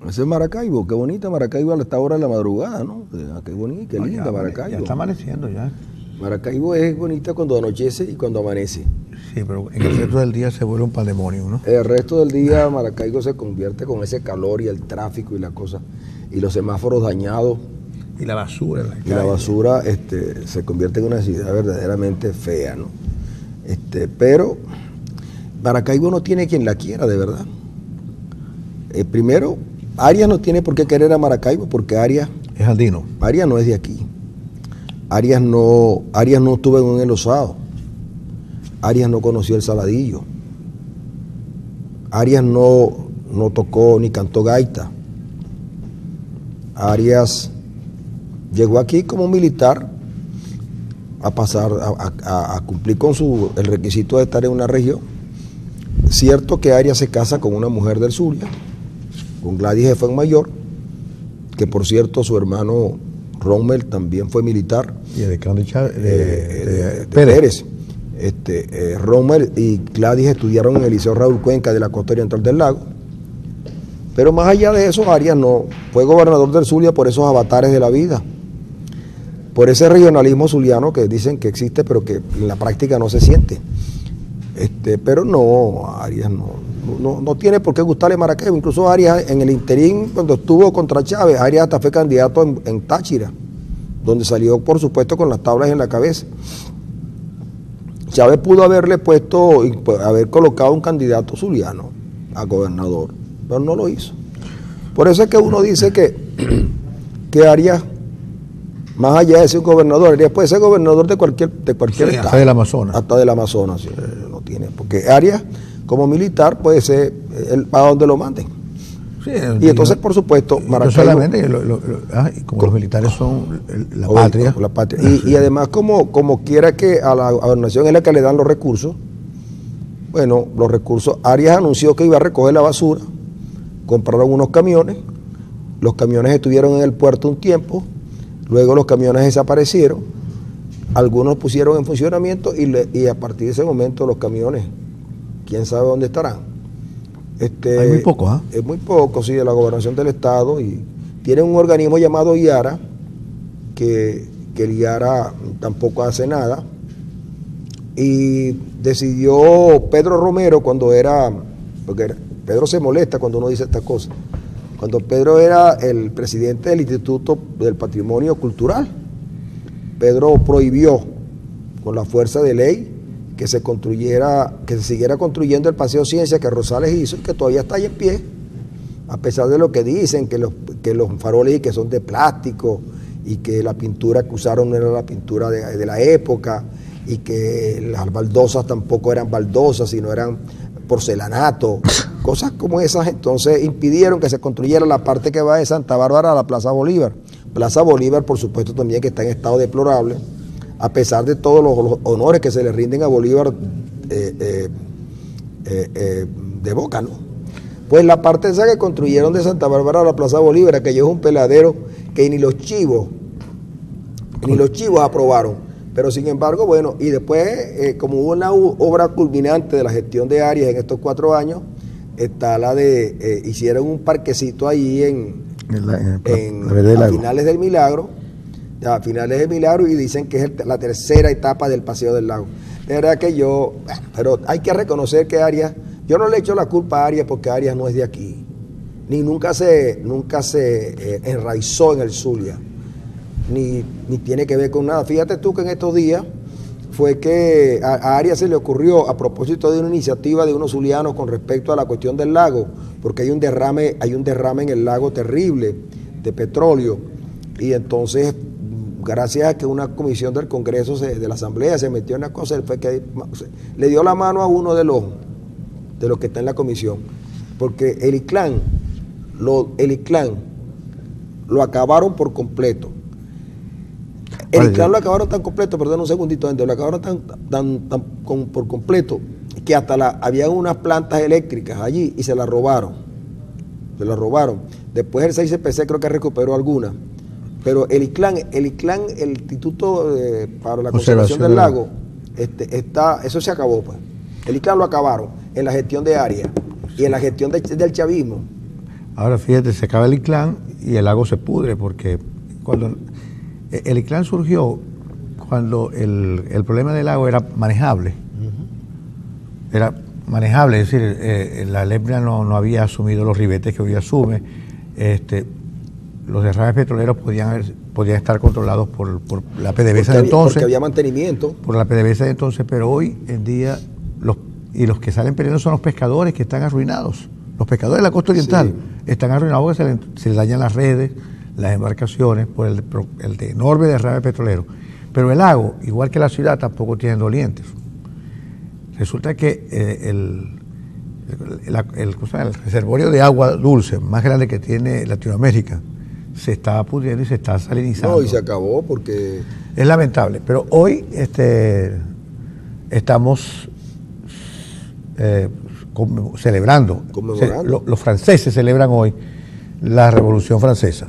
Ese es Maracaibo, qué bonita Maracaibo a esta hora de la madrugada, ¿no? Qué bonita, qué linda ya, Maracaibo. Ya está amaneciendo ya. Maracaibo es bonita cuando anochece y cuando amanece. Sí, pero en el resto del día se vuelve un pandemonio, ¿no? El resto del día Maracaibo se convierte con ese calor y el tráfico y la cosa, y los semáforos dañados. Y la basura. Y la basura se convierte en una ciudad verdaderamente fea, ¿no? Pero Maracaibo no tiene quien la quiera, de verdad. Primero, Arias no tiene por qué querer a Maracaibo, porque Arias es andino. Arias no es de aquí. Arias no estuvo en un enlosado. Arias no conoció el Saladillo. Arias no tocó ni cantó gaita. Arias llegó aquí como militar a pasar, a cumplir con el requisito de estar en una región. Cierto que Arias se casa con una mujer del Zulia, con Gladys de Fuenmayor, que por cierto su hermano Rommel también fue militar. Y el de Pérez. Rommel y Gladys estudiaron en el Liceo Raúl Cuenca de la costa oriental del lago. Pero más allá de eso, Arias no fue gobernador del Zulia por esos avatares de la vida, por ese regionalismo zuliano que dicen que existe, pero que en la práctica no se siente. Pero no, Arias no tiene por qué gustarle Maracaibo. Incluso Arias, en el interín, cuando estuvo contra Chávez, Arias hasta fue candidato en Táchira, donde salió, por supuesto, con las tablas en la cabeza. Chávez pudo haberle puesto, haber colocado un candidato zuliano a gobernador, pero no lo hizo. Por eso es que uno dice que Arias, más allá de ser un gobernador, Arias puede ser gobernador de cualquier estado. Hasta del Amazonas. Hasta del Amazonas, sí, no tiene. Porque Arias, como militar, puede ser a donde lo manden. Sí, y entonces, por supuesto, Maracaibo, solamente como los militares son la patria. La patria. Y además, como quiera que a la gobernación es la que le dan los recursos, bueno, los recursos, Arias anunció que iba a recoger la basura, compraron unos camiones, los camiones estuvieron en el puerto un tiempo, luego los camiones desaparecieron, algunos pusieron en funcionamiento y a partir de ese momento los camiones, quién sabe dónde estarán. Hay muy poco, ¿ah? Es muy poco, sí, de la gobernación del estado, y tienen un organismo llamado IARA, que el IARA tampoco hace nada, y decidió Pedro Romero porque Pedro se molesta cuando uno dice estas cosas, cuando Pedro era el presidente del Instituto del Patrimonio Cultural, Pedro prohibió con la fuerza de ley que se siguiera construyendo el Paseo Ciencia que Rosales hizo y que todavía está ahí en pie, a pesar de lo que dicen, que los faroles y que son de plástico y que la pintura que usaron no era la pintura de la época y que las baldosas tampoco eran baldosas, sino eran porcelanato, cosas como esas. Entonces impidieron que se construyera la parte que va de Santa Bárbara a la Plaza Bolívar. Plaza Bolívar, por supuesto, también que está en estado deplorable, a pesar de todos los honores que se le rinden a Bolívar de boca, ¿no? Pues la parte esa que construyeron de Santa Bárbara a la Plaza Bolívar, aquello es un peladero que ni los chivos aprobaron. Pero sin embargo, bueno, y después, como hubo una obra culminante de la gestión de Arias en estos 4 años, está la de, hicieron un parquecito ahí a finales del Milagro, y dicen que es la tercera etapa del Paseo del Lago. De verdad que pero hay que reconocer que Arias, yo no le echo la culpa a Arias porque Arias no es de aquí, ni nunca se enraizó en el Zulia, ni tiene que ver con nada. Fíjate tú que en estos días fue que a Arias se le ocurrió, a propósito de una iniciativa de unos zulianos con respecto a la cuestión del lago, porque hay un derrame en el lago terrible de petróleo, y entonces gracias a que una comisión del Congreso de la Asamblea se metió en la cosa, él fue que le dio la mano a uno de los que está en la comisión, porque el ICLAN lo acabaron por completo. El ICLAN lo acabaron tan completo, perdón un segundito, lo acabaron por completo, que hasta había unas plantas eléctricas allí y se las robaron. Después el 6CPC creo que recuperó algunas. Pero el ICLAN, el Instituto para la Conservación del Lago, eso se acabó, pues. El ICLAN lo acabaron en la gestión de Arias y en la gestión del chavismo. Ahora fíjate, se acaba el Inclán y el lago se pudre, porque cuando el Inclán surgió cuando el problema del lago era manejable. Era manejable, es decir, la Lepra no había asumido los ribetes que hoy asume. Los derrames petroleros podían estar controlados por la PDVSA de entonces. Porque había mantenimiento. Por la PDVSA de entonces, pero hoy en día los que salen perdiendo son los pescadores, que están arruinados. Los pescadores de la costa oriental están arruinados porque se les dañan las redes, las embarcaciones, por el enorme derrame petrolero. Pero el lago, igual que la ciudad, tampoco tiene dolientes. Resulta que el reservorio de agua dulce más grande que tiene Latinoamérica se está pudriendo y se está salinizando. No, y se acabó porque... Es lamentable, pero hoy estamos celebrando. Los franceses celebran hoy la Revolución Francesa.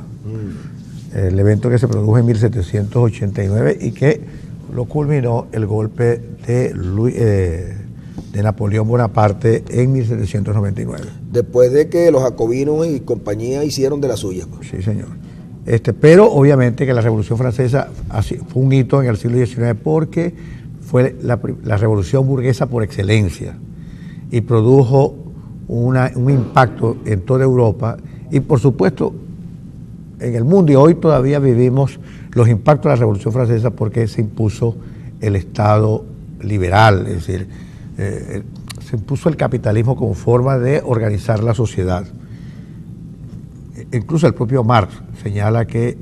El evento que se produjo en 1789 y que lo culminó el golpe de Napoleón Bonaparte en 1799. Después de que los jacobinos y compañía hicieron de la suya. Pues. Sí, señor. Pero obviamente que la Revolución Francesa fue un hito en el siglo XIX porque fue la revolución burguesa por excelencia y produjo un impacto en toda Europa y por supuesto en el mundo, y hoy todavía vivimos los impactos de la Revolución Francesa porque se impuso el Estado liberal, es decir, se impuso el capitalismo como forma de organizar la sociedad. Incluso el propio Marx señala que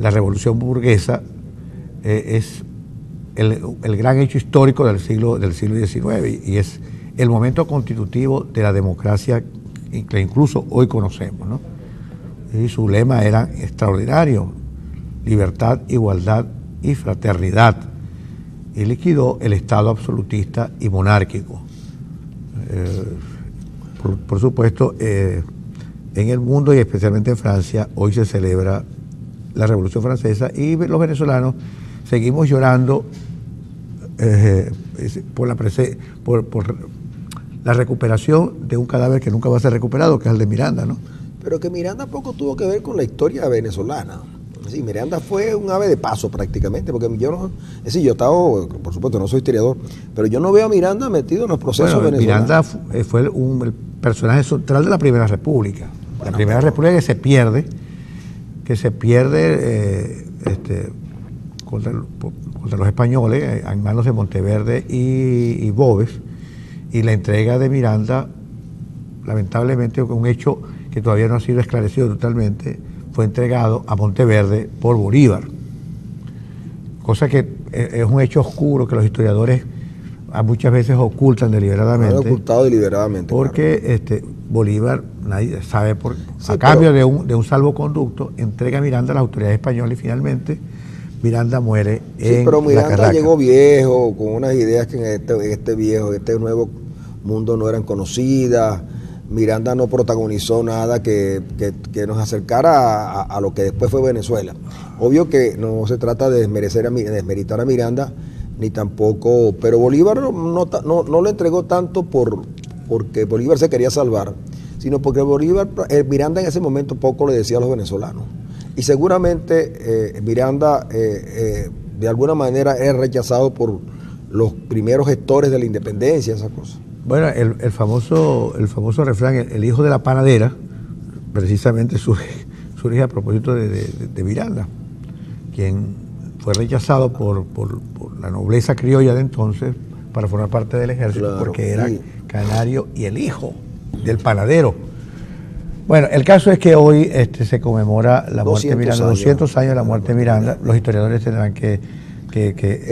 la revolución burguesa es el gran hecho histórico del siglo XIX y es el momento constitutivo de la democracia que incluso hoy conocemos, ¿no? Y su lema era extraordinario: libertad, igualdad y fraternidad. Y liquidó el Estado absolutista y monárquico. Por supuesto, en el mundo y especialmente en Francia, hoy se celebra la Revolución Francesa y los venezolanos seguimos llorando por la recuperación de un cadáver que nunca va a ser recuperado, que es el de Miranda, ¿no? Pero que Miranda poco tuvo que ver con la historia venezolana. Sí, Miranda fue un ave de paso prácticamente, porque yo por supuesto no soy historiador, pero yo no veo a Miranda metido en los procesos venezolanos. Miranda fue el personaje central de la Primera República. La Primera República que se pierde contra los españoles en manos de Monteverde y Boves, y la entrega de Miranda, lamentablemente, un hecho que todavía no ha sido esclarecido totalmente, fue entregado a Monteverde por Bolívar, cosa que es un hecho oscuro que los historiadores muchas veces ocultan deliberadamente. Lo han ocultado deliberadamente. Porque claro. Bolívar, nadie sabe cambio de un salvoconducto, entrega a Miranda a las autoridades españolas y finalmente Miranda muere en pero Miranda la Carraca. Llegó viejo, con unas ideas que en este nuevo mundo no eran conocidas. Miranda no protagonizó nada que nos acercara a lo que después fue Venezuela. Obvio que no se trata de desmeritar a Miranda, ni tampoco, pero Bolívar no lo entregó tanto porque Bolívar se quería salvar, sino porque Miranda en ese momento poco le decía a los venezolanos. Y seguramente Miranda de alguna manera es rechazado por los primeros gestores de la independencia, esas cosas. Bueno, el famoso refrán, el hijo de la panadera, precisamente surge a propósito de Miranda, quien fue rechazado por la nobleza criolla de entonces para formar parte del ejército, claro, porque era canario y el hijo del panadero. Bueno, el caso es que hoy se conmemora la muerte de Miranda, 200 años de la muerte de Miranda. Los historiadores tendrán que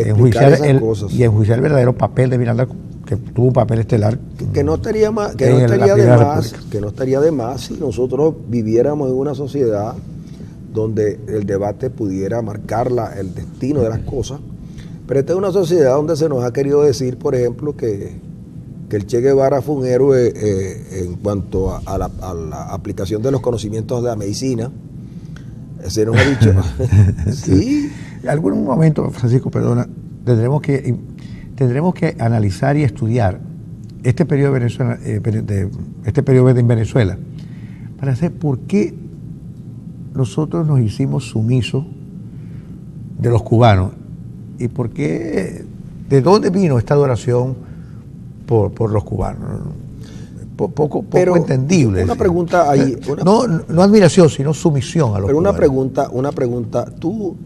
enjuiciar el verdadero papel de Miranda, que tuvo un papel estelar. Que no estaría de más si nosotros viviéramos en una sociedad donde el debate pudiera marcar el destino de las cosas. Pero esta es una sociedad donde se nos ha querido decir, por ejemplo, que el Che Guevara fue un héroe en cuanto a la aplicación de los conocimientos de la medicina. Se nos ha dicho. Sí. En algún momento, Francisco, perdona, tendremos que analizar y estudiar este periodo en Venezuela para saber por qué nosotros nos hicimos sumisos de los cubanos y por qué, de dónde vino esta adoración por los cubanos. Poco entendible. Una pregunta ahí. No admiración, sino sumisión a los pero cubanos. una pregunta. ¿Tú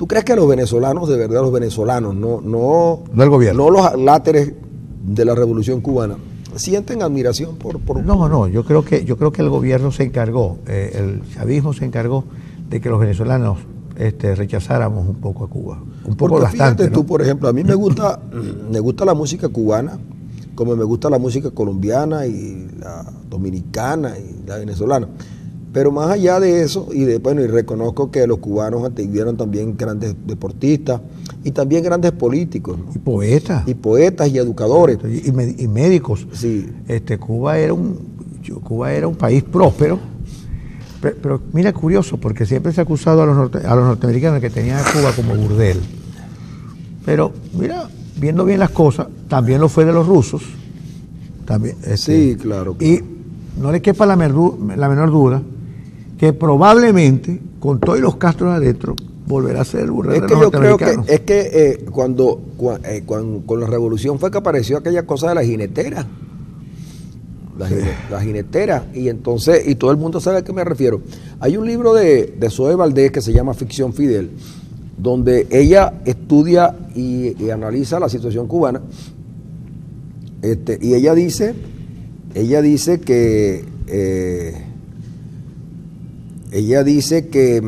crees que los venezolanos, de verdad los venezolanos, no el gobierno, no los láteres de la Revolución Cubana, sienten admiración por No, yo creo que el gobierno se encargó, el chavismo se encargó de que los venezolanos rechazáramos un poco a Cuba, un poco. Porque bastante. Fíjate tú, por ejemplo, a mí me gusta la música cubana, como me gusta la música colombiana y la dominicana y la venezolana. Pero más allá de eso, y reconozco que los cubanos tuvieron también grandes deportistas y también grandes políticos, ¿no? Y poetas y educadores. Y médicos. Sí. Cuba era un país próspero, pero mira, curioso, porque siempre se ha acusado a los norteamericanos de que tenían a Cuba como burdel. Pero mira, viendo bien las cosas, también lo fue de los rusos. También, sí, claro. Y no le quepa la menor duda que probablemente, con todos los Castros adentro, volverá a ser el burdel de los norteamericanos. Es que cuando con la revolución fue que apareció aquella cosa de la jinetera. La jinetera. Y entonces, y todo el mundo sabe a qué me refiero. Hay un libro de Zoe Valdés que se llama Ficción Fidel, donde ella estudia y analiza la situación cubana. Y ella dice que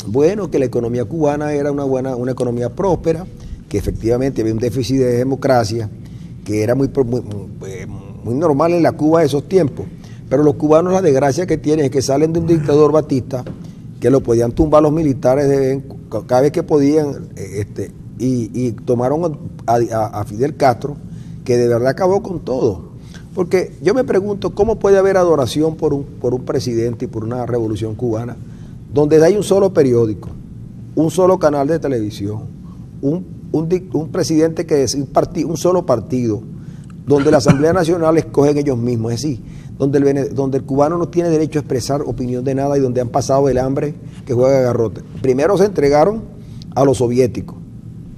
bueno, que la economía cubana era una economía próspera, que efectivamente había un déficit de democracia, que era muy normal en la Cuba de esos tiempos. Pero los cubanos, la desgracia que tienen es que salen de un dictador Batista, que lo podían tumbar los militares cada vez que podían, y tomaron a Fidel Castro, que de verdad acabó con todo. Porque yo me pregunto, ¿cómo puede haber adoración por un presidente y por una revolución cubana, donde hay un solo periódico, un solo canal de televisión, un presidente que es un solo partido, donde la Asamblea Nacional escogen ellos mismos, es decir, donde el cubano no tiene derecho a expresar opinión de nada y donde han pasado el hambre que juega garrote? Primero se entregaron a los soviéticos.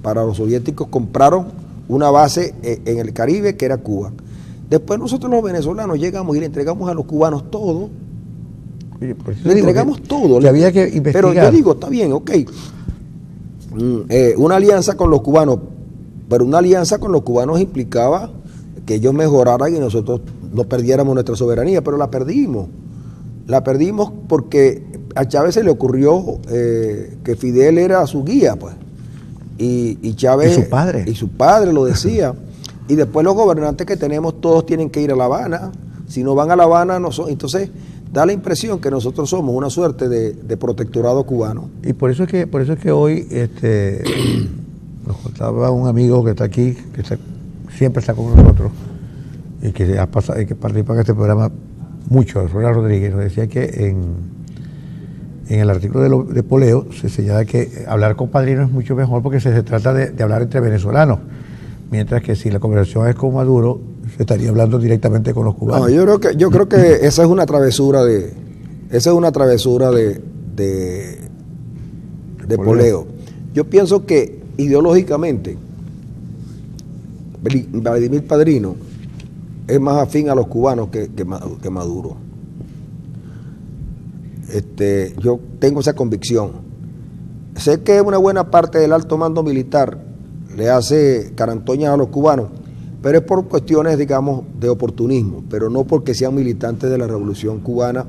Para los soviéticos compraron una base en el Caribe, que era Cuba. Después nosotros los venezolanos llegamos y le entregamos a los cubanos todo. Le entregamos todo. Había que investigar. Pero yo digo, está bien, ok. Una alianza con los cubanos, pero una alianza con los cubanos implicaba que ellos mejoraran y nosotros no perdiéramos nuestra soberanía, pero la perdimos. La perdimos porque a Chávez se le ocurrió que Fidel era su guía, pues. Y Chávez... Y su padre lo decía. Y después los gobernantes que tenemos, todos tienen que ir a La Habana. Si no van a La Habana, no son. Entonces, da la impresión que nosotros somos una suerte de protectorado cubano. Y por eso es que hoy nos contaba un amigo que está aquí, siempre está con nosotros, y que participa en este programa mucho, Roland Rodríguez, nos decía que en el artículo de Poleo se señala que hablar con Padrino es mucho mejor porque se trata de hablar entre venezolanos, mientras que si la conversación es con Maduro, se estaría hablando directamente con los cubanos. No, yo creo que esa es una travesura de Poleo. Yo pienso que ideológicamente Vladimir Padrino es más afín a los cubanos que Maduro. Yo tengo esa convicción. Sé que una buena parte del alto mando militar le hace carantoñas a los cubanos, pero es por cuestiones, digamos, de oportunismo, pero no porque sean militantes de la Revolución Cubana.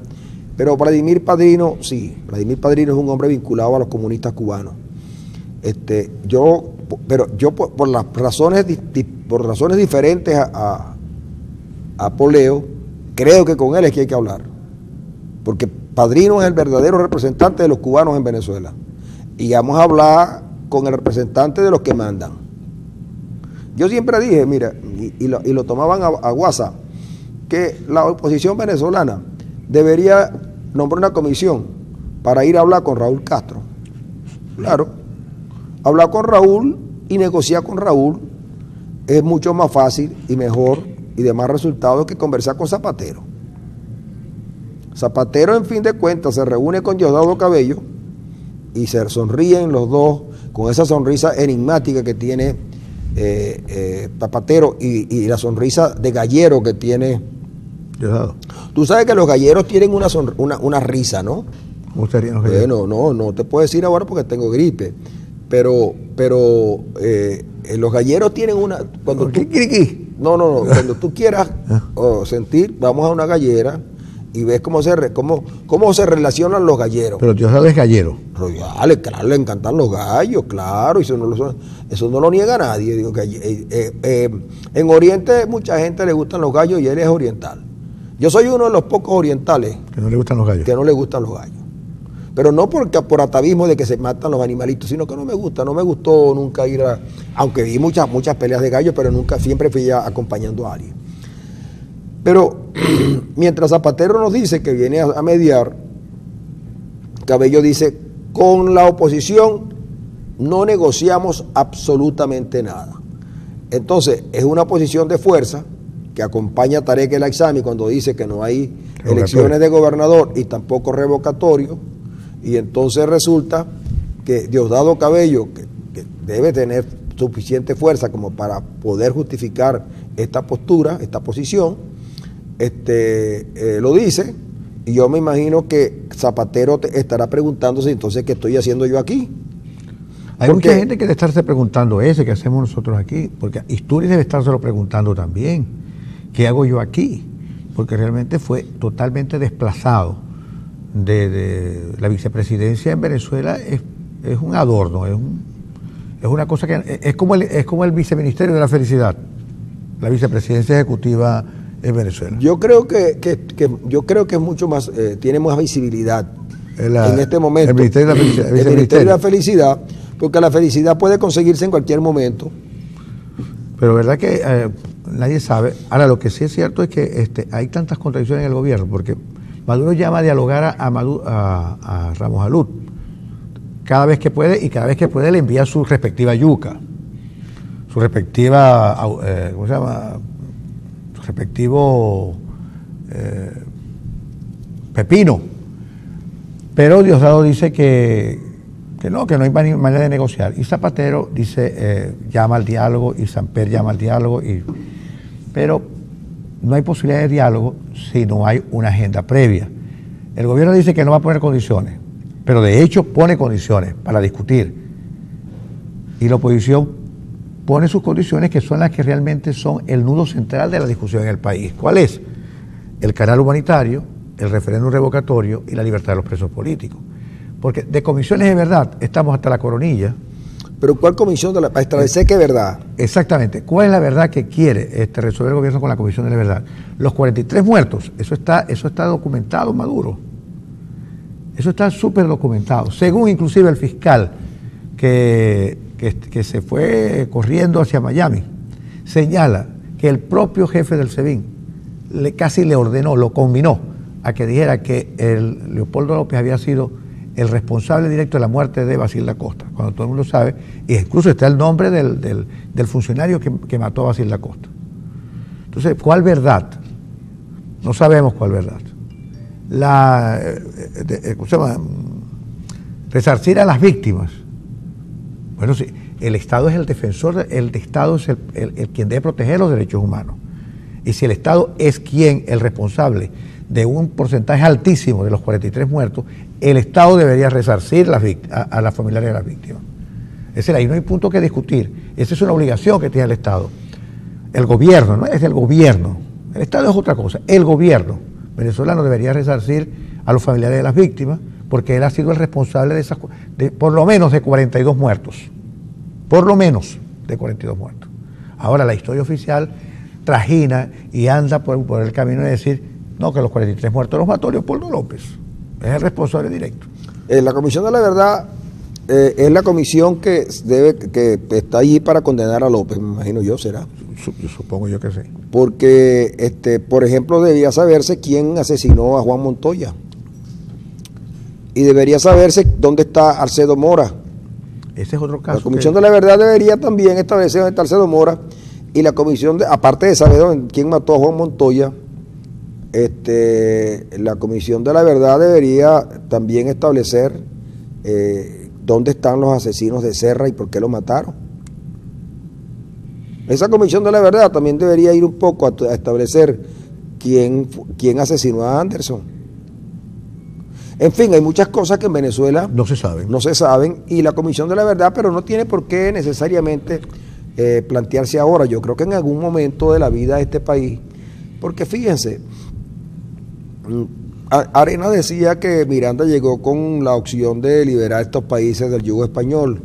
Pero Vladimir Padrino, sí, Vladimir Padrino es un hombre vinculado a los comunistas cubanos. Yo por las razones diferentes a Poleo, creo que con él es que hay que hablar, porque Padrino es el verdadero representante de los cubanos en Venezuela, y vamos a hablar con el representante de los que mandan. Yo siempre dije, mira, y lo tomaban a WhatsApp, que la oposición venezolana debería nombrar una comisión para ir a hablar con Raúl Castro. Claro, hablar con Raúl y negociar con Raúl es mucho más fácil y mejor y de más resultados que conversar con Zapatero. Zapatero, en fin de cuentas, se reúne con Diosdado Cabello y se sonríen los dos con esa sonrisa enigmática que tiene Zapatero y la sonrisa de gallero que tiene Diosdado. Tú sabes que los galleros tienen una risa, ¿no? ¿Cómo serían los galleros? Bueno, no te puedo decir ahora porque tengo gripe, pero los galleros tienen una... Cuando tú, no, cuando tú quieras sentir, vamos a una gallera y ves cómo se relacionan los galleros. Pero Diosdado es gallero. Royales, claro, le encantan los gallos, claro, y eso no lo niega nadie. Digo que en Oriente mucha gente le gustan los gallos y él es oriental. Yo soy uno de los pocos orientales que no le gustan los gallos. Que no le gustan los gallos. Pero no por atavismo de que se matan los animalitos, sino que no me gustó nunca ir aunque vi muchas peleas de gallos, pero nunca, siempre fui acompañando a alguien. Pero mientras Zapatero nos dice que viene a mediar, Cabello dice, con la oposición no negociamos absolutamente nada. Entonces, es una posición de fuerza que acompaña a Tarek El Aizami cuando dice que no hay elecciones de gobernador y tampoco revocatorio, y entonces resulta que Diosdado Cabello, que debe tener suficiente fuerza como para poder justificar esta postura, esta posición, lo dice, y yo me imagino que Zapatero estará preguntándose entonces qué estoy haciendo yo aquí. Hay mucha gente que debe estarse preguntando eso que hacemos nosotros aquí, porque Istúriz debe estárselo preguntando también. ¿Qué hago yo aquí? Porque realmente fue totalmente desplazado de la vicepresidencia en Venezuela. Es un adorno, es una cosa que es como el viceministerio de la felicidad, la vicepresidencia ejecutiva en Venezuela. Yo creo que es mucho más, tiene más visibilidad en este momento. El Ministerio de la Felicidad. El Ministerio de la Felicidad, porque la felicidad puede conseguirse en cualquier momento. Pero verdad que nadie sabe. Ahora, lo que sí es cierto es que hay tantas contradicciones en el gobierno, porque Maduro llama a dialogar a Ramos Alud cada vez que puede, y cada vez que puede le envía su respectiva yuca, su respectiva, ¿cómo se llama? Su respectivo pepino. Pero Diosdado dice que no hay manera de negociar. Y Zapatero dice, llama al diálogo, y Samper llama al diálogo, pero no hay posibilidad de diálogo si no hay una agenda previa. El gobierno dice que no va a poner condiciones, pero de hecho pone condiciones para discutir. Y la oposición pone sus condiciones, que son las que realmente son el nudo central de la discusión en el país. ¿Cuál es? El canal humanitario, el referéndum revocatorio y la libertad de los presos políticos. Porque de comisiones de verdad estamos hasta la coronilla. ¿Pero cuál comisión para establecer qué verdad? Exactamente. ¿Cuál es la verdad que quiere resolver el gobierno con la comisión de la verdad? Los 43 muertos, eso está documentado, Maduro. Eso está súper documentado. Según inclusive el fiscal que se fue corriendo hacia Miami, señala que el propio jefe del SEBIN casi le ordenó, lo combinó a que dijera que Leopoldo López había sido el responsable directo de la muerte de Basil da Costa, cuando todo el mundo sabe, y incluso está el nombre del funcionario que mató a Basil da Costa. Entonces, ¿cuál verdad? No sabemos cuál verdad. ¿Cómo se llama? Resarcir a las víctimas. Bueno, sí, el Estado es el defensor, el Estado es el quien debe proteger los derechos humanos. Y si el Estado es el responsable de un porcentaje altísimo de los 43 muertos, el Estado debería resarcir a las familiares de las víctimas. Es decir, ahí no hay punto que discutir. Esa es una obligación que tiene el Estado. El gobierno, no es el gobierno. El Estado es otra cosa. El gobierno venezolano debería resarcir a los familiares de las víctimas, porque él ha sido el responsable de por lo menos de 42 muertos. Por lo menos de 42 muertos. Ahora la historia oficial trajina y anda por el camino de decir, no, que los 43 muertos los mató Leopoldo López. Es el responsable directo. La Comisión de la Verdad es la comisión que está allí para condenar a López, me imagino yo, será. Supongo yo que sí. Porque, por ejemplo, debía saberse quién asesinó a Juan Montoya. Y debería saberse dónde está Alcedo Mora. Ese es otro caso. La Comisión de la Verdad debería también establecer dónde está Alcedo Mora, y la comisión, aparte de saber quién mató a Juan Montoya, La Comisión de la Verdad debería también establecer dónde están los asesinos de Serra y por qué lo mataron. Esa Comisión de la Verdad también debería ir un poco a establecer quién asesinó a Anderson. En fin, hay muchas cosas que en Venezuela no se saben. No se saben, y la Comisión de la Verdad, pero no tiene por qué necesariamente plantearse ahora. Yo creo que en algún momento de la vida de este país, porque fíjense, Arena decía que Miranda llegó con la opción de liberar estos países del yugo español.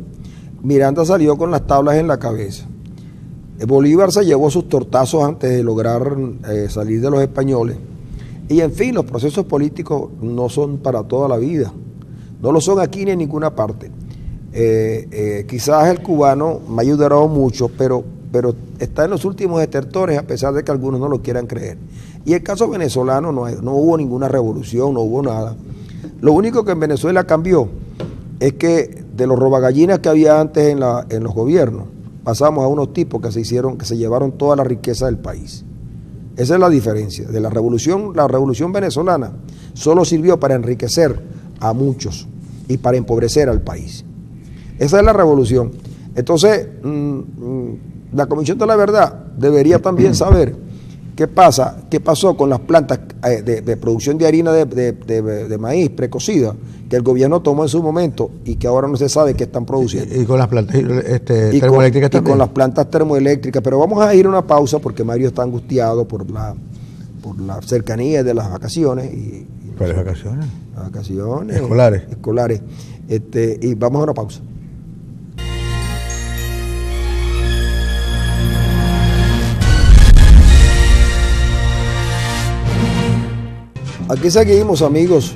Miranda salió con las tablas en la cabeza. Bolívar se llevó sus tortazos antes de lograr salir de los españoles. Y en fin, los procesos políticos no son para toda la vida. No lo son aquí ni en ninguna parte. Quizás el cubano me ha ayudado mucho, pero está en los últimos estertores, a pesar de que algunos no lo quieran creer. Y el caso venezolano no hubo ninguna revolución, no hubo nada. Lo único que en Venezuela cambió es que de los robagallinas que había antes en los gobiernos, pasamos a unos tipos que se llevaron toda la riqueza del país. Esa es la diferencia de la revolución. La revolución venezolana solo sirvió para enriquecer a muchos y para empobrecer al país. Esa es la revolución. Entonces, la Comisión de la Verdad debería también saber qué pasó con las plantas de producción de harina de maíz precocida que el gobierno tomó en su momento y que ahora no se sabe qué están produciendo. Y con las plantas termoeléctricas también. Y con las plantas termoeléctricas. Pero vamos a ir a una pausa porque Mario está angustiado por la cercanía de las vacaciones. ¿Cuáles vacaciones? Vacaciones. Escolares. Y vamos a una pausa. Aquí seguimos, amigos.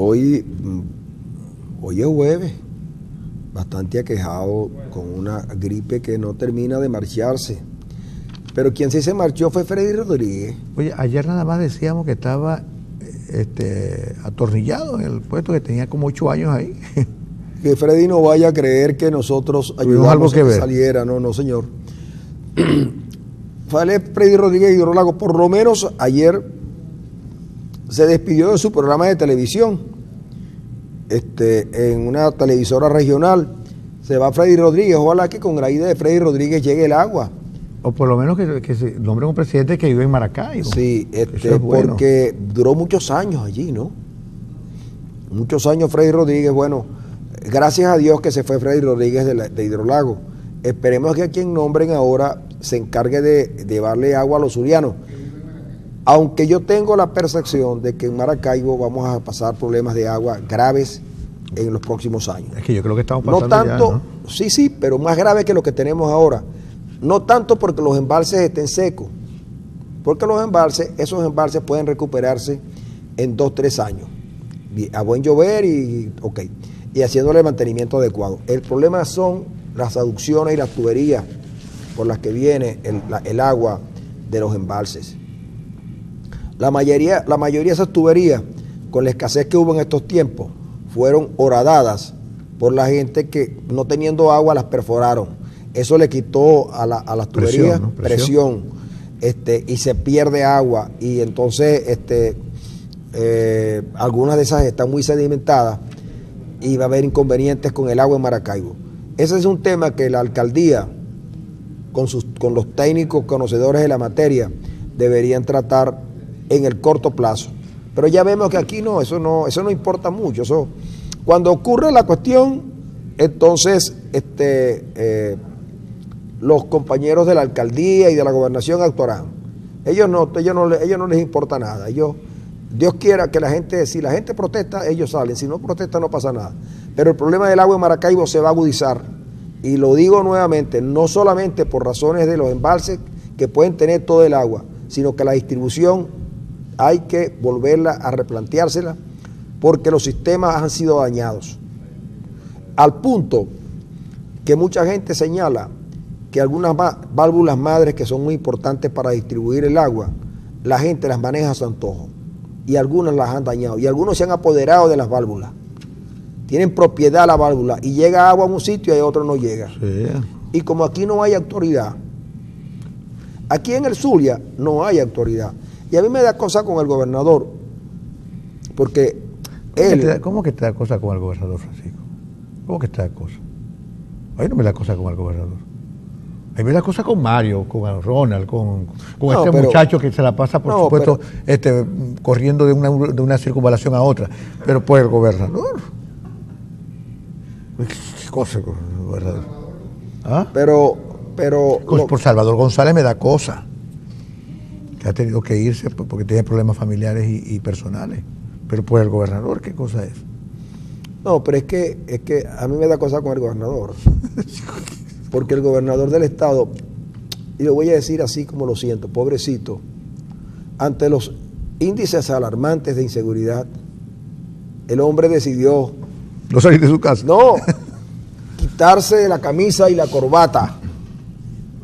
Hoy es jueves, bastante aquejado con una gripe que no termina de marcharse. Pero quien sí se marchó fue Freddy Rodríguez. Oye, ayer nada más decíamos que estaba atornillado en el puesto, que tenía como 8 años ahí. Que Freddy no vaya a creer que nosotros ayudamos a que saliera. No, señor. Fue Freddy Rodríguez hidrólogo. Por lo menos ayer se despidió de su programa de televisión en una televisora regional. Se va Freddy Rodríguez. Ojalá que con la idea de Freddy Rodríguez llegue el agua. O por lo menos que se nombre un presidente que vive en Maracaibo. Sí, bueno, porque duró muchos años allí, ¿no? Muchos años Freddy Rodríguez. Bueno, gracias a Dios que se fue Freddy Rodríguez de Hidrolago. Esperemos que a quien nombren ahora se encargue de llevarle agua a los zulianos. Aunque yo tengo la percepción de que en Maracaibo vamos a pasar problemas de agua graves en los próximos años. Es que yo creo que estamos pasando no tanto, ya, ¿no? Sí, pero más grave que lo que tenemos ahora. No tanto porque los embalses estén secos, porque esos embalses pueden recuperarse en 2-3 años, a buen llover y haciéndole el mantenimiento adecuado. El problema son las aducciones y las tuberías por las que viene el agua de los embalses. La mayoría de esas tuberías, con la escasez que hubo en estos tiempos, fueron horadadas por la gente que, no teniendo agua, las perforaron. Eso le quitó a las tuberías presión, y se pierde agua, y entonces algunas de esas están muy sedimentadas y va a haber inconvenientes con el agua en Maracaibo. Ese es un tema que la alcaldía, con los técnicos conocedores de la materia, deberían tratar en el corto plazo. Pero ya vemos que aquí eso no importa mucho. Cuando ocurre la cuestión, entonces los compañeros de la alcaldía y de la gobernación actuarán. Ellos no les importa nada. Dios quiera que si la gente protesta, ellos salen. Si no protesta, no pasa nada. Pero el problema del agua en Maracaibo se va a agudizar. Y lo digo nuevamente, no solamente por razones de los embalses que pueden tener todo el agua, sino que la distribución hay que volverla a replanteársela, porque los sistemas han sido dañados. Al punto que mucha gente señala que algunas válvulas madres que son muy importantes para distribuir el agua, la gente las maneja a su antojo, y algunas las han dañado, y algunos se han apoderado de las válvulas. Tienen propiedad la válvula, y llega agua a un sitio y a otro no llega. Sí. Y como aquí no hay autoridad, aquí en el Zulia no hay autoridad. Y a mí me da cosa con el gobernador, porque él... ¿Cómo que te da cosa con el gobernador, Francisco? ¿Cómo que te da cosa? A mí no me da cosa con el gobernador. A mí me da cosa con Mario, con Ronald, con No, este pero- muchacho que se la pasa, por no, supuesto, corriendo de una circunvalación a otra. Pero por el gobernador. ¿Qué cosa con el gobernador? ¿Ah? Pero Por Salvador González me da cosa. Que ha tenido que irse porque tiene problemas familiares y personales. Pero por el gobernador, ¿qué cosa es? no, pero es que a mí me da cosa con el gobernador. Porque el gobernador del estado, y lo voy a decir así como lo siento, pobrecito, ante los índices alarmantes de inseguridad, el hombre decidió No salir de su casa. no quitarse la camisa y la corbata.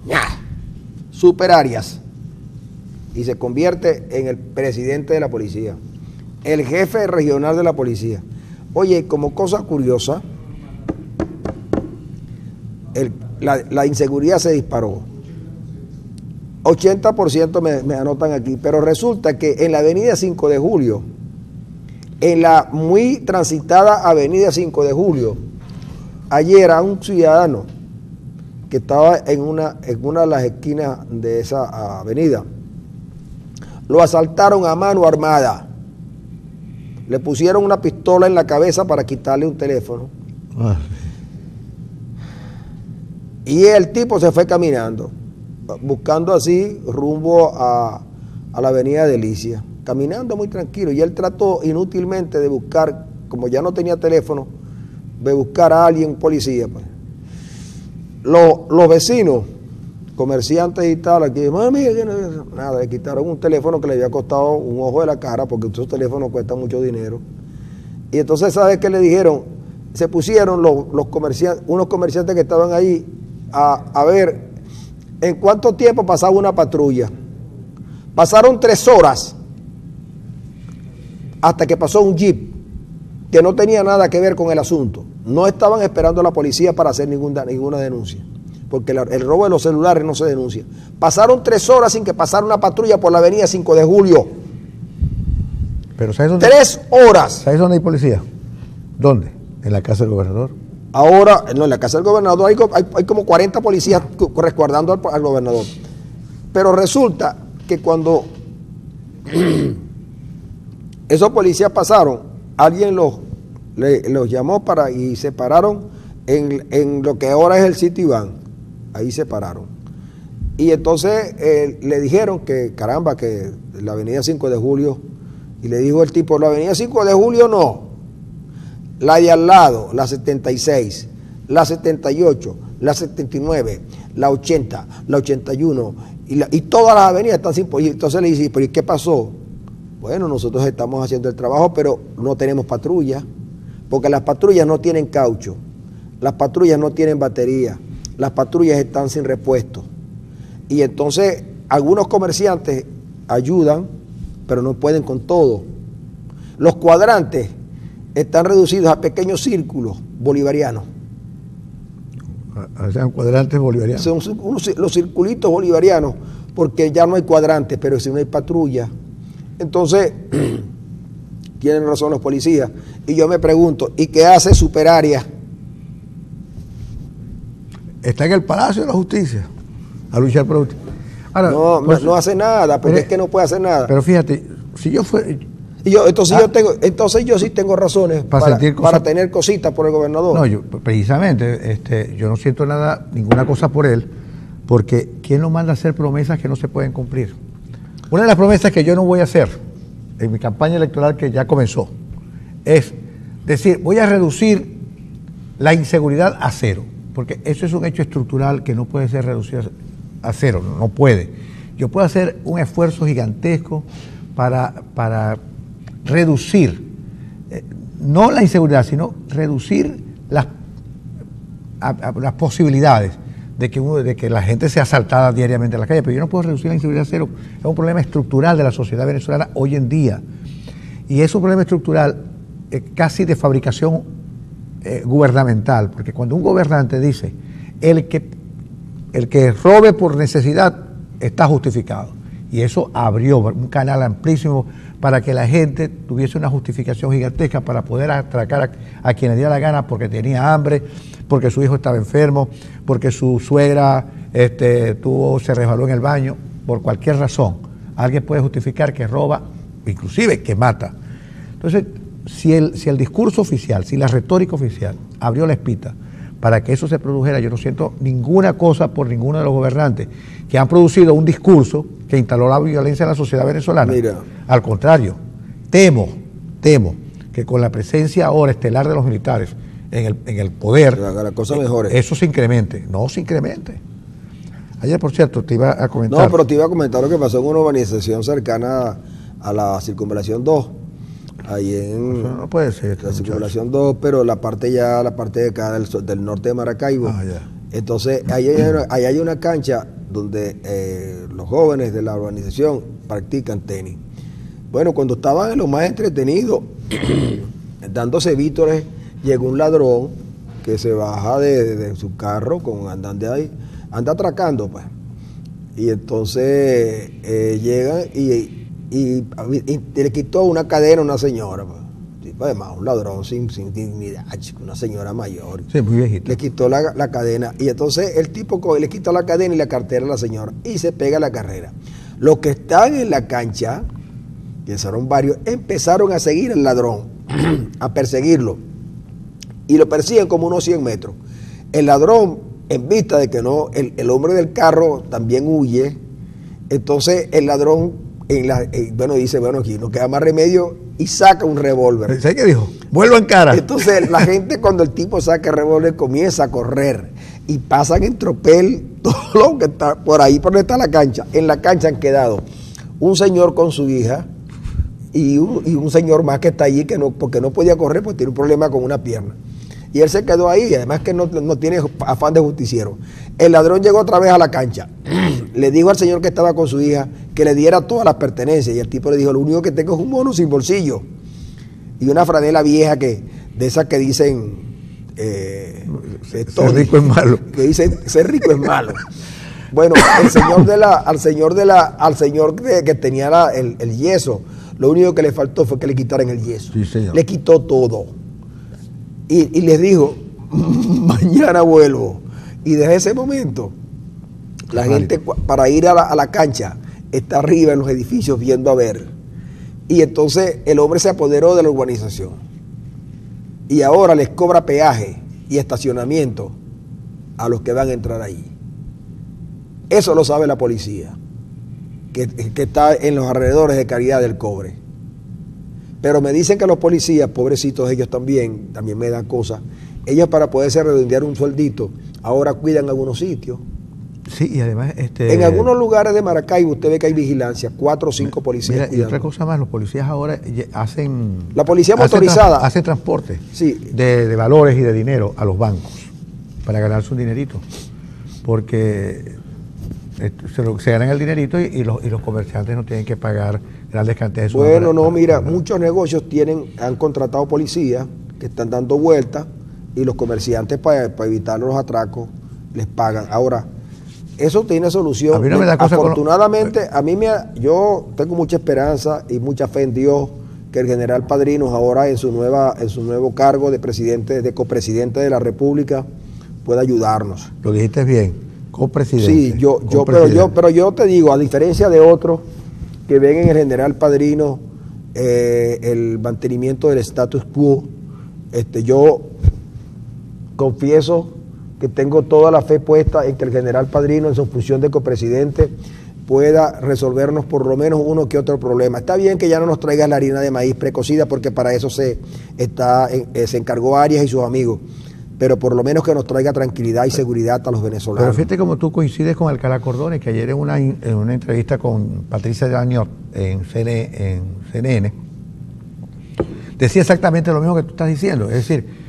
¡Ña! Super Arias. Y se convierte en el presidente de la policía, el jefe regional de la policía. Oye, como cosa curiosa, la inseguridad se disparó. 80% me anotan aquí, pero resulta que en la avenida 5 de Julio, en la muy transitada avenida 5 de Julio, ayer a un ciudadano que estaba en una de las esquinas de esa avenida, lo asaltaron a mano armada. Le pusieron una pistola en la cabeza para quitarle un teléfono. Ah, Y el tipo se fue caminando, buscando así rumbo a la avenida Delicia, caminando muy tranquilo. Y él trató inútilmente de buscar, como ya no tenía teléfono, de buscar a alguien, un policía. Pues. Los vecinos, comerciantes y tal, aquí, mami, nada, le quitaron un teléfono que le había costado un ojo de la cara, porque esos teléfonos cuestan mucho dinero. Y entonces, ¿sabes qué le dijeron? Se pusieron los comerciantes, unos comerciantes que estaban ahí, a ver en cuánto tiempo pasaba una patrulla. Pasaron 3 horas hasta que pasó un jeep que no tenía nada que ver con el asunto. No estaban esperando a la policía para hacer ninguna denuncia, porque el robo de los celulares no se denuncia. Pasaron 3 horas sin que pasara una patrulla por la avenida 5 de Julio. pero ¿sabes dónde? 3 horas. ¿Sabes dónde hay policía? ¿Dónde? En la casa del gobernador. Ahora, no, en la casa del gobernador hay como 40 policías resguardando al gobernador. Pero resulta que cuando esos policías pasaron, alguien los llamó y se pararon en lo que ahora es el Citibank. Ahí se pararon. Y entonces le dijeron que, caramba, que la avenida 5 de Julio, y le dijo el tipo, la avenida 5 de Julio no. La de al lado, la 76, la 78, la 79, la 80, la 81, y todas las avenidas están sin policía. Entonces le dice, ¿pero y qué pasó? Bueno, nosotros estamos haciendo el trabajo, pero no tenemos patrulla, porque las patrullas no tienen caucho, las patrullas no tienen batería, las patrullas están sin repuesto. Y entonces algunos comerciantes ayudan, pero no pueden con todo. Los cuadrantes están reducidos a pequeños círculos bolivarianos. Sean cuadrantes bolivarianos. Son los circulitos bolivarianos, porque ya no hay cuadrantes, pero si no hay patrulla. Entonces, tienen razón los policías. Y yo me pregunto, ¿y qué hace Super Arias? Está en el Palacio de la Justicia a luchar por justicia. Ahora, No hace nada, porque es que no puede hacer nada. Pero fíjate, si yo fuera... Entonces yo sí tengo razones para tener cositas por el gobernador. No, precisamente, yo no siento ninguna cosa por él, porque ¿quién lo manda a hacer promesas que no se pueden cumplir? Una de las promesas que yo no voy a hacer en mi campaña electoral, que ya comenzó, es decir, voy a reducir la inseguridad a 0, porque eso es un hecho estructural que no puede ser reducido a 0, no puede. Yo puedo hacer un esfuerzo gigantesco para reducir, no la inseguridad, sino reducir las posibilidades de que la gente sea asaltada diariamente en la calle. Pero yo no puedo reducir la inseguridad a 0. Es un problema estructural de la sociedad venezolana hoy en día. Y es un problema estructural casi de fabricación gubernamental, porque cuando un gobernante dice el que robe por necesidad está justificado, Y eso abrió un canal amplísimo para que la gente tuviese una justificación gigantesca para poder atracar a quien le diera la gana porque tenía hambre, porque su hijo estaba enfermo, porque su suegra se resbaló en el baño, por cualquier razón. Alguien puede justificar que roba, inclusive que mata. Entonces, si el discurso oficial, si la retórica oficial abrió la espita para que eso se produjera, yo no siento ninguna cosa por ninguno de los gobernantes que han producido un discurso que instaló la violencia en la sociedad venezolana. Mira. Al contrario, temo que con la presencia ahora estelar de los militares en el poder, la cosa mejore. Eso se incremente. No se incremente. Ayer, por cierto, te iba a comentar. No, pero te iba a comentar lo que pasó en una urbanización cercana a la Circunvalación 2. Ahí en no puede ser, la Circunvalación 2, pero la parte de acá del norte de Maracaibo. Entonces, ahí hay una cancha donde los jóvenes de la urbanización practican tenis. Bueno, cuando estaban en lo más entretenido, dándose vítores, llegó un ladrón que se baja de su carro anda atracando, pues. Y entonces llegan y le quitó una cadena a una señora, pues. Además, un ladrón sin dignidad, una señora mayor. Sí, muy viejita. Le quitó la cadena. Y entonces el tipo le quitó la cadena y la cartera a la señora y se pega la carrera. Los que están en la cancha, que fueron varios, empezaron a seguir al ladrón, a perseguirlo. Y lo persiguen como unos 100 metros. El ladrón, en vista de que no, el hombre del carro también huye, entonces el ladrón dice, aquí no queda más remedio, y saca un revólver. ¿Sabes qué dijo? Vuelvo en cara. Entonces la gente, cuando el tipo saca el revólver, comienza a correr y pasan en tropel todo lo que está por ahí, por donde está la cancha. En la cancha han quedado un señor con su hija y un señor más que está allí porque no podía correr porque tiene un problema con una pierna. Y él se quedó ahí, además que no tiene afán de justiciero. El ladrón llegó otra vez a la cancha. Le dijo al señor que estaba con su hija que le diera todas las pertenencias. Y el tipo le dijo, lo único que tengo es un mono sin bolsillo. Y una franela vieja de esas que dicen... ser rico es malo. Que dicen, ser rico es malo. Bueno, al señor que tenía el yeso, lo único que le faltó fue que le quitaran el yeso. Sí, señor. Le quitó todo. Y les dijo, mañana vuelvo. Y desde ese momento, la gente para ir a la cancha está arriba en los edificios viendo a ver. Y entonces el hombre se apoderó de la urbanización. Y ahora les cobra peaje y estacionamiento a los que van a entrar ahí. Eso lo sabe la policía, que está en los alrededores de Caridad del Cobre. Pero me dicen que los policías, pobrecitos ellos también me dan cosas, ellos para poderse redondear un sueldito, ahora cuidan algunos sitios. Sí, y además... En algunos lugares de Maracaibo usted ve que hay vigilancia, 4 o 5 policías mira, cuidando. Y otra cosa más, los policías ahora hacen... La policía motorizada. Hace transporte sí. de valores y de dinero a los bancos para ganarse un dinerito. Porque se ganan el dinerito y los comerciantes no tienen que pagar grandes cantidades de Bueno, muchos negocios han contratado policías que están dando vueltas y los comerciantes para evitar los atracos les pagan. Ahora, eso tiene solución. A mí no me da cosa afortunadamente, yo tengo mucha esperanza y mucha fe en Dios que el general Padrinos ahora en su nuevo cargo de copresidente de la República pueda ayudarnos. Lo dijiste bien. Copresidente. Sí, pero yo te digo, a diferencia de otros que ven en el general Padrino el mantenimiento del status quo, yo confieso que tengo toda la fe puesta en que el general Padrino, en su función de copresidente, pueda resolvernos por lo menos uno que otro problema. Está bien que ya no nos traiga la harina de maíz precocida, porque para eso se encargó Arias y sus amigos, pero por lo menos que nos traiga tranquilidad y seguridad a los venezolanos. Pero fíjate como tú coincides con Alcalá Cordones, que ayer en una entrevista con Patricia Dañor en CNN, decía exactamente lo mismo que tú estás diciendo. Es decir,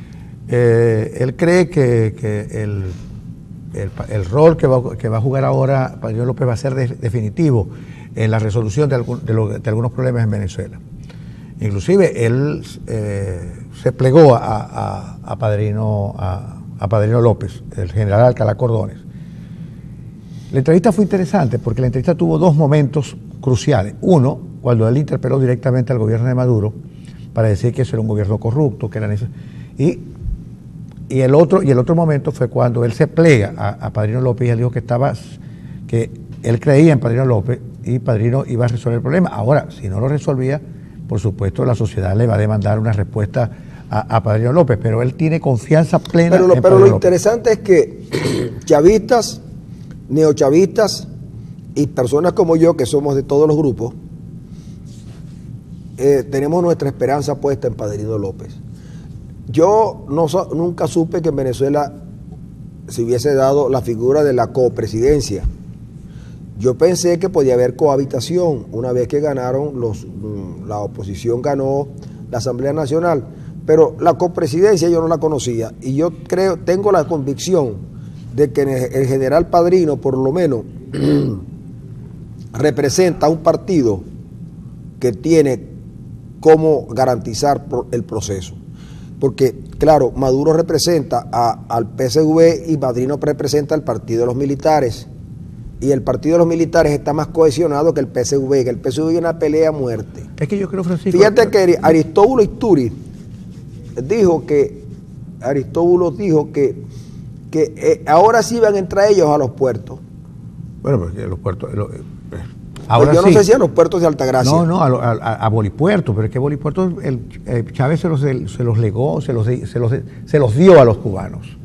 él cree que el rol que va a jugar ahora Padrino López va a ser definitivo en la resolución de algunos problemas en Venezuela. Inclusive él se plegó a Padrino López, el general Alcalá Cordones. La entrevista fue interesante porque la entrevista tuvo dos momentos cruciales. Uno, cuando él interpeló directamente al gobierno de Maduro para decir que eso era un gobierno corrupto, que era necesario. Y el otro momento fue cuando él se plega a Padrino López y él dijo que él creía en Padrino López y Padrino iba a resolver el problema. Ahora, si no lo resolvía, por supuesto la sociedad le va a demandar una respuesta a Padrino López, pero él tiene confianza plena en Pero lo interesante es que chavistas, neochavistas y personas como yo, que somos de todos los grupos, tenemos nuestra esperanza puesta en Padrino López. Yo nunca supe que en Venezuela se hubiese dado la figura de la copresidencia. Yo pensé que podía haber cohabitación una vez que ganaron la oposición ganó la Asamblea Nacional, pero la copresidencia yo no la conocía y yo tengo la convicción de que el general Padrino por lo menos representa un partido que tiene cómo garantizar el proceso. Porque, claro, Maduro representa al PSV y Padrino representa al Partido de los Militares. Y el Partido de los Militares está más cohesionado que el PSV, que el PSV es una pelea a muerte. Es que yo creo, Francisco... Fíjate que Aristóbulo Istúriz dijo que ahora sí van a entrar ellos a los puertos. Bueno, porque los puertos... Ahora yo no sé si a los puertos de Altagracia. No, a Bolipuerto, pero es que Bolipuerto Chávez se los legó, se los dio a los cubanos.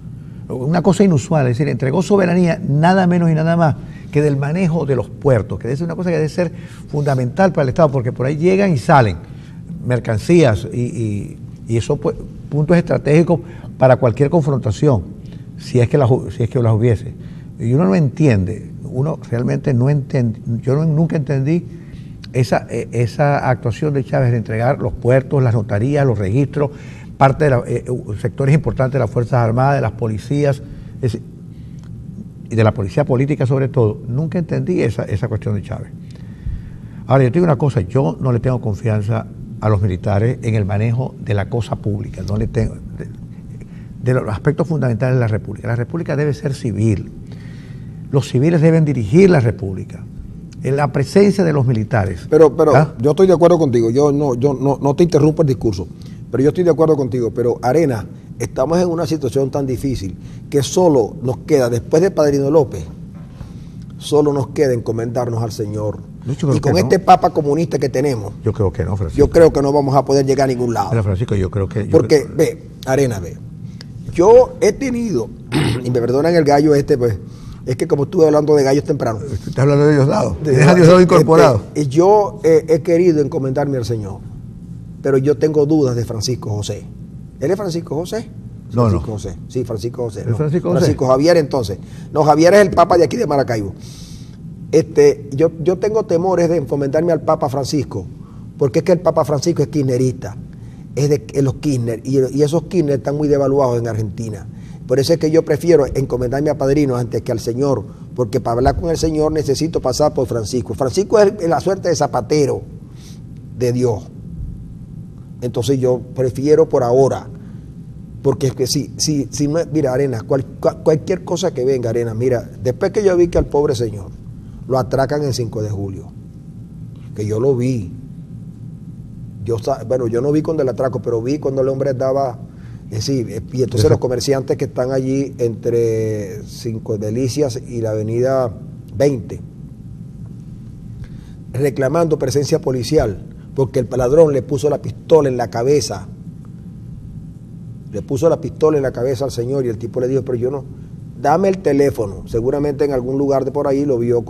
Una cosa inusual, es decir, entregó soberanía nada menos y nada más que del manejo de los puertos, que es una cosa que debe ser fundamental para el Estado, porque por ahí llegan y salen mercancías y eso pues, puntos estratégicos para cualquier confrontación, si es que las hubiese. Y uno no entiende, uno realmente no entiende, nunca entendí esa actuación de Chávez de entregar los puertos, las notarías, los registros, parte de sectores importantes de las Fuerzas Armadas, de las policías, y de la policía política sobre todo. Nunca entendí esa cuestión de Chávez. Ahora, yo te digo una cosa, yo no le tengo confianza a los militares en el manejo de la cosa pública, no le tengo, de los aspectos fundamentales de la República. La República debe ser civil. Los civiles deben dirigir la República. En la presencia de los militares. Pero yo estoy de acuerdo contigo, yo no te interrumpo el discurso, pero yo estoy de acuerdo contigo, pero Arena, estamos en una situación tan difícil que solo nos queda, después de Padrino López, solo nos queda encomendarnos al Señor. Y con este Papa comunista que tenemos, yo creo que no, Francisco. Yo creo que no vamos a poder llegar a ningún lado. Pero Francisco, yo creo que... Porque, Arena, yo he tenido, y me perdonan el gallo pues, es que como estuve hablando de gallos temprano. Estás hablando de Diosdado. De Diosdado incorporado. Y yo he querido encomendarme al Señor, pero yo tengo dudas de Francisco José. ¿Él es Francisco José? Francisco José. Sí, Francisco José. No, Francisco Javier entonces. No, Javier es el Papa de aquí de Maracaibo. Yo tengo temores de encomendarme al Papa Francisco, porque es que el Papa Francisco es kirchnerista, es de los Kirchner, y esos Kirchner están muy devaluados en Argentina. Por eso es que yo prefiero encomendarme a Padrino antes que al Señor, porque para hablar con el Señor necesito pasar por Francisco. Francisco es la suerte de zapatero de Dios. Entonces yo prefiero por ahora, porque es que si mira, Arena, cualquier cosa que venga, Arena, mira, después que yo vi que al pobre señor lo atracan el 5 de julio, que yo lo vi, yo no vi cuando el atraco, pero vi cuando el hombre estaba... y entonces los comerciantes que están allí entre Cinco Delicias y la avenida 20, reclamando presencia policial, porque el ladrón le puso la pistola en la cabeza. Le puso la pistola en la cabeza al señor y el tipo le dijo, pero yo no, dame el teléfono. Seguramente en algún lugar de por ahí lo vio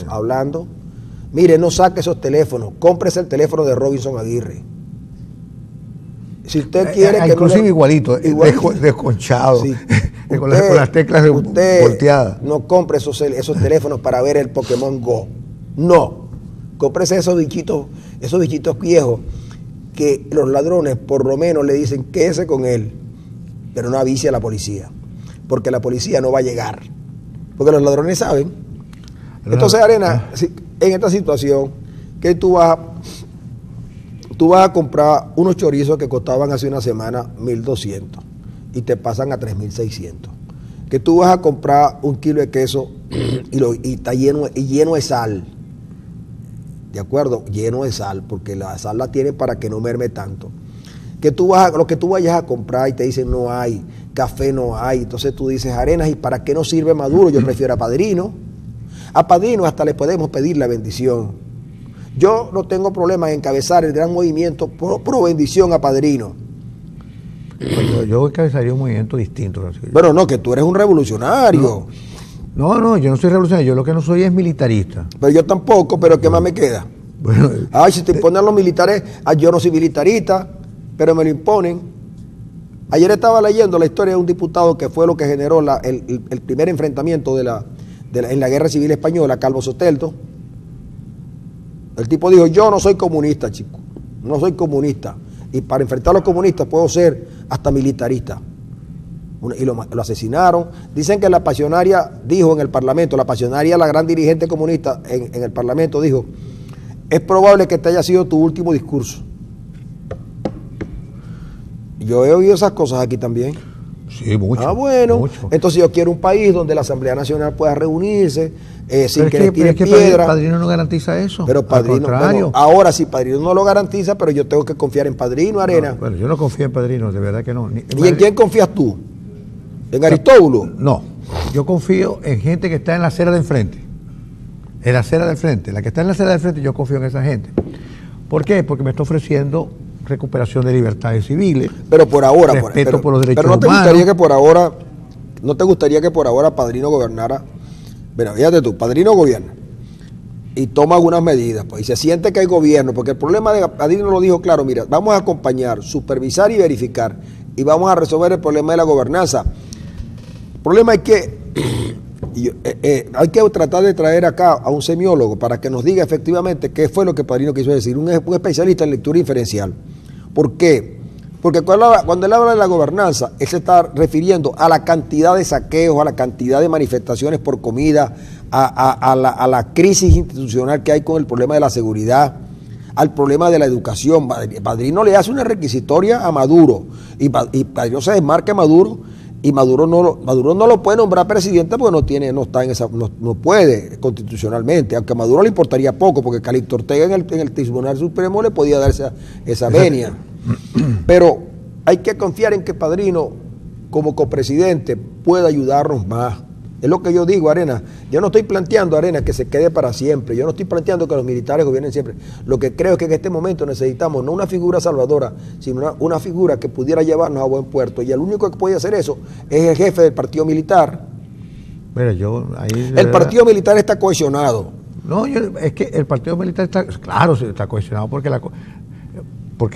hablando. Mire, no saque esos teléfonos, cómprese el teléfono de Robinson Aguirre. Si usted quiere que inclusive igualito, desconchado, sí. Con las teclas volteadas. No compre esos teléfonos para ver el Pokémon Go. No. Cómprese esos bichitos viejos que los ladrones por lo menos le dicen quédese con él, pero no avise a la policía, porque la policía no va a llegar, porque los ladrones saben. Entonces, Arena, en esta situación, que tú vas a comprar unos chorizos que costaban hace una semana 1.200 y te pasan a 3.600. que tú vas a comprar un kilo de queso y está lleno de sal. ¿De acuerdo? Lleno de sal, porque la sal la tienen para que no merme tanto. Lo que tú vayas a comprar y te dicen no hay, café no hay, entonces tú dices, Arenas, ¿y para qué no sirve Maduro? Yo prefiero a Padrino. A Padrino hasta le podemos pedir la bendición. Yo no tengo problema en encabezar el gran movimiento pro bendición a Padrino. Yo encabezaría un movimiento distinto. Pero no, que tú eres un revolucionario. No, yo no soy revolucionario, yo lo que no soy es militarista. Pero yo tampoco, pero ¿qué más me queda? Bueno, ay, si te imponen los militares, yo no soy militarista, pero me lo imponen. Ayer estaba leyendo la historia de un diputado que fue lo que generó el primer enfrentamiento en la Guerra Civil Española, Calvo Soteldo. El tipo dijo, yo no soy comunista, chico, no soy comunista. Y para enfrentar a los comunistas puedo ser hasta militarista. Y lo asesinaron. Dicen que la pasionaria dijo en el Parlamento, la pasionaria, la gran dirigente comunista en el Parlamento dijo, es probable que este haya sido tu último discurso. Yo he oído esas cosas aquí también. Sí, mucho. Ah, bueno. Mucho. Entonces yo quiero un país donde la Asamblea Nacional pueda reunirse sin que le tiren piedra. piedra. Padrino no garantiza eso. Pero Padrino, bueno, ahora sí, Padrino no lo garantiza, pero yo tengo que confiar en Padrino, Arena. Bueno, yo no confío en Padrino, de verdad que no. ¿Y en quién confías tú? ¿En Aristóbulo? No, yo confío en gente que está en la acera de enfrente. En la acera del frente. La que está en la acera del frente, yo confío en esa gente. ¿Por qué? Porque me está ofreciendo recuperación de libertades civiles. Pero por ahora, respeto por los derechos humanos. Pero ¿no te gustaría que por ahora Padrino gobernara? Bueno, fíjate tú, Padrino gobierna y toma algunas medidas, pues, y se siente que hay gobierno, porque el problema de Padrino lo dijo claro, mira, vamos a acompañar, supervisar y verificar, y vamos a resolver el problema de la gobernanza. El problema es que hay que tratar de traer acá a un semiólogo para que nos diga efectivamente qué fue lo que Padrino quiso decir, un especialista en lectura inferencial. ¿Por qué? Porque cuando él habla de la gobernanza, él se está refiriendo a la cantidad de saqueos, a la cantidad de manifestaciones por comida, a la crisis institucional que hay con el problema de la seguridad, al problema de la educación. Padrino le hace una requisitoria a Maduro y Padrino se desmarca a Maduro y Maduro no lo puede nombrar presidente porque no puede constitucionalmente, aunque a Maduro le importaría poco porque Calixto Ortega en el Tribunal Supremo le podía dar esa venia. Pero hay que confiar en que Padrino como copresidente pueda ayudarnos más. Es lo que yo digo, Arena. Yo no estoy planteando, Arena, que se quede para siempre. Yo no estoy planteando que los militares gobiernen siempre. Lo que creo es que en este momento necesitamos no una figura salvadora, sino una figura que pudiera llevarnos a buen puerto. Y el único que puede hacer eso es el jefe del partido militar. Mira, el partido militar está cohesionado. No, es que el partido militar está cohesionado porque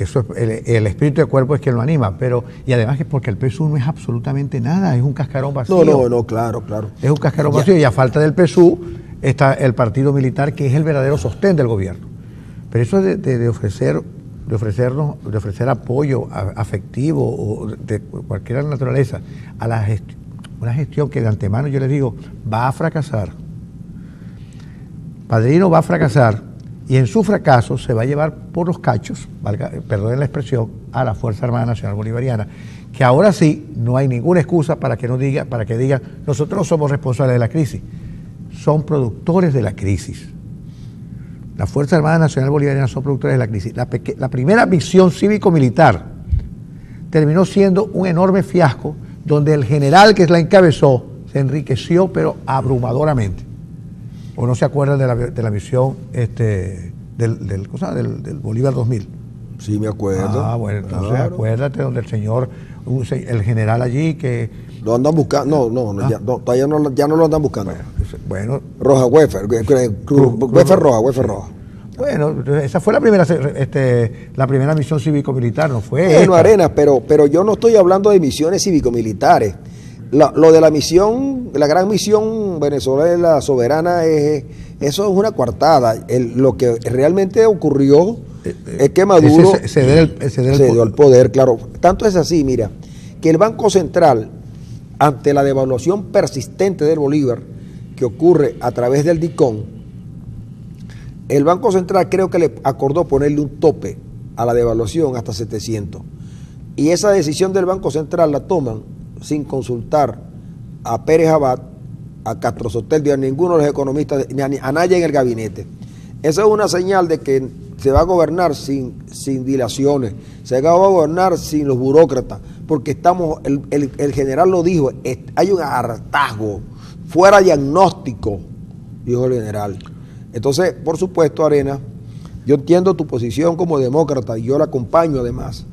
eso es, el espíritu de cuerpo es quien lo anima, y además que porque el PSUV no es absolutamente nada, es un cascarón vacío. No, claro. Es un cascarón vacío y a falta del PSUV está el partido militar que es el verdadero sostén del gobierno. Pero eso de ofrecer apoyo afectivo o de cualquier naturaleza a una gestión que de antemano yo les digo va a fracasar. Padrino va a fracasar. Y en su fracaso se va a llevar por los cachos, perdonen la expresión, a la Fuerza Armada Nacional Bolivariana, que ahora sí no hay ninguna excusa para que digan, nosotros no somos responsables de la crisis, son productores de la crisis. La Fuerza Armada Nacional Bolivariana son productores de la crisis. La primera misión cívico-militar terminó siendo un enorme fiasco, donde el general que la encabezó se enriqueció, pero abrumadoramente. ¿O no se acuerdan de la misión del Bolívar 2000? Sí, me acuerdo. Ah, bueno, entonces acuérdate donde el general allí que... Lo andan buscando, todavía ya no lo andan buscando. Bueno. Roja, Wefer Roja. Bueno, esa fue la primera misión cívico-militar, no fue Bueno, Arenas, pero yo no estoy hablando de misiones cívico-militares. Lo de la misión, la gran misión venezolana soberana, eso es una coartada. Lo que realmente ocurrió es que Maduro cedió al poder, claro. Tanto es así, mira, que el Banco Central, ante la devaluación persistente del Bolívar, que ocurre a través del DICOM, el Banco Central creo que le acordó ponerle un tope a la devaluación hasta 700. Y esa decisión del Banco Central la toman sin consultar a Pérez Abad, a Castro Sotel, ni a ninguno de los economistas, ni a nadie en el gabinete. Esa es una señal de que se va a gobernar sin dilaciones, se va a gobernar sin los burócratas, porque estamos, el general lo dijo, hay un hartazgo, fuera diagnóstico, dijo el general. Entonces, por supuesto, Arena, yo entiendo tu posición como demócrata y yo la acompaño además,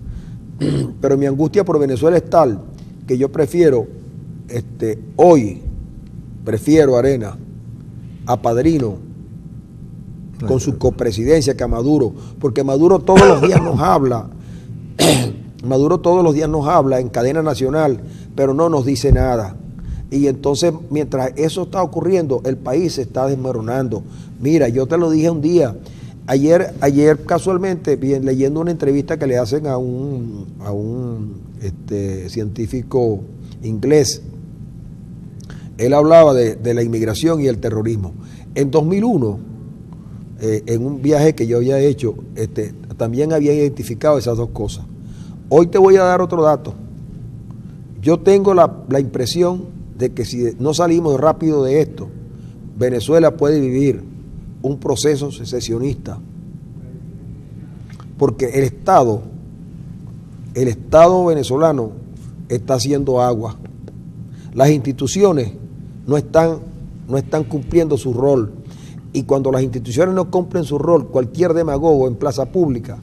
pero mi angustia por Venezuela es tal que yo prefiero, hoy, Arena, a Padrino, con su copresidencia, que a Maduro, porque Maduro todos los días nos habla, Maduro todos los días nos habla en cadena nacional, pero no nos dice nada. Y entonces, mientras eso está ocurriendo, el país se está desmoronando. Mira, yo te lo dije un día, ayer casualmente, leyendo una entrevista que le hacen a un científico inglés, él hablaba de la inmigración y el terrorismo. En 2001, en un viaje que yo había hecho, también había identificado esas dos cosas. Hoy te voy a dar otro dato. Yo tengo la impresión de que si no salimos rápido de esto, Venezuela puede vivir un proceso secesionista, porque el Estado venezolano está haciendo agua. Las instituciones no están cumpliendo su rol. Y cuando las instituciones no cumplen su rol, cualquier demagogo en plaza pública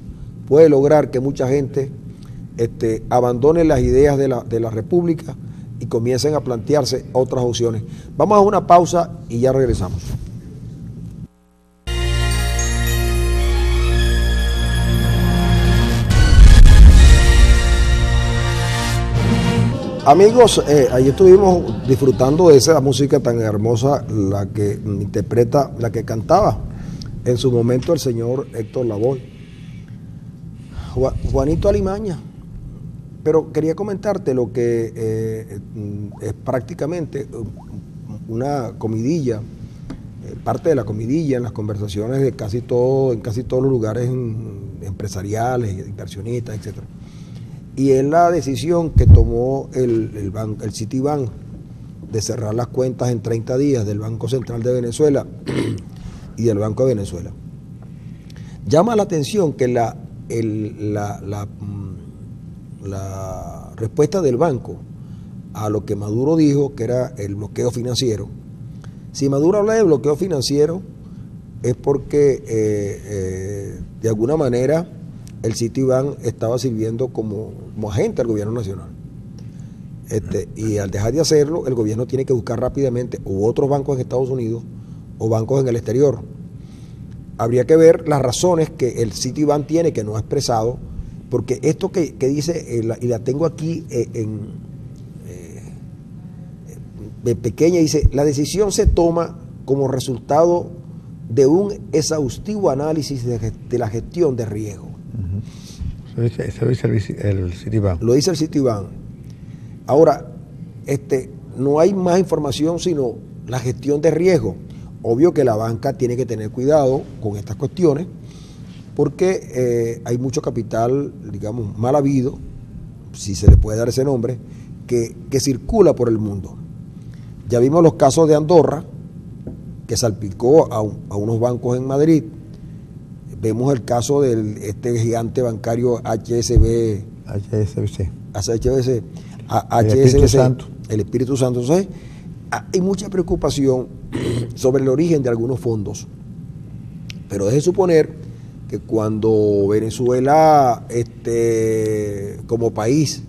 puede lograr que mucha gente abandone las ideas de la República y comiencen a plantearse otras opciones. Vamos a una pausa y ya regresamos. Amigos, ahí estuvimos disfrutando de esa música tan hermosa, la que interpreta, la que cantaba en su momento el señor Héctor Lavoe, Juanito Alimaña. Pero quería comentarte lo que es prácticamente una comidilla, parte de la comidilla en las conversaciones de en casi todos los lugares empresariales, inversionistas, etcétera. Y es la decisión que tomó el Citibank de cerrar las cuentas en 30 días del Banco Central de Venezuela y del Banco de Venezuela. Llama la atención que la respuesta del banco a lo que Maduro dijo que era el bloqueo financiero. Si Maduro habla de bloqueo financiero es porque de alguna manera el Citibank estaba sirviendo como agente del gobierno nacional. Y al dejar de hacerlo, el gobierno tiene que buscar rápidamente o otros bancos en Estados Unidos o bancos en el exterior. Habría que ver las razones que el Citibank tiene que no ha expresado, porque esto que dice, y la tengo aquí en pequeña, dice, la decisión se toma como resultado de un exhaustivo análisis de la gestión de riesgo. Eso lo dice el Citibank. Lo dice el Citibank. Ahora, no hay más información sino la gestión de riesgo. Obvio que la banca tiene que tener cuidado con estas cuestiones porque hay mucho capital, digamos, mal habido, si se le puede dar ese nombre, que circula por el mundo. Ya vimos los casos de Andorra, que salpicó a unos bancos en Madrid. Vemos el caso de este gigante bancario HSBC, el Espíritu Santo. Entonces, hay mucha preocupación sobre el origen de algunos fondos. Pero deje suponer que cuando Venezuela, como país,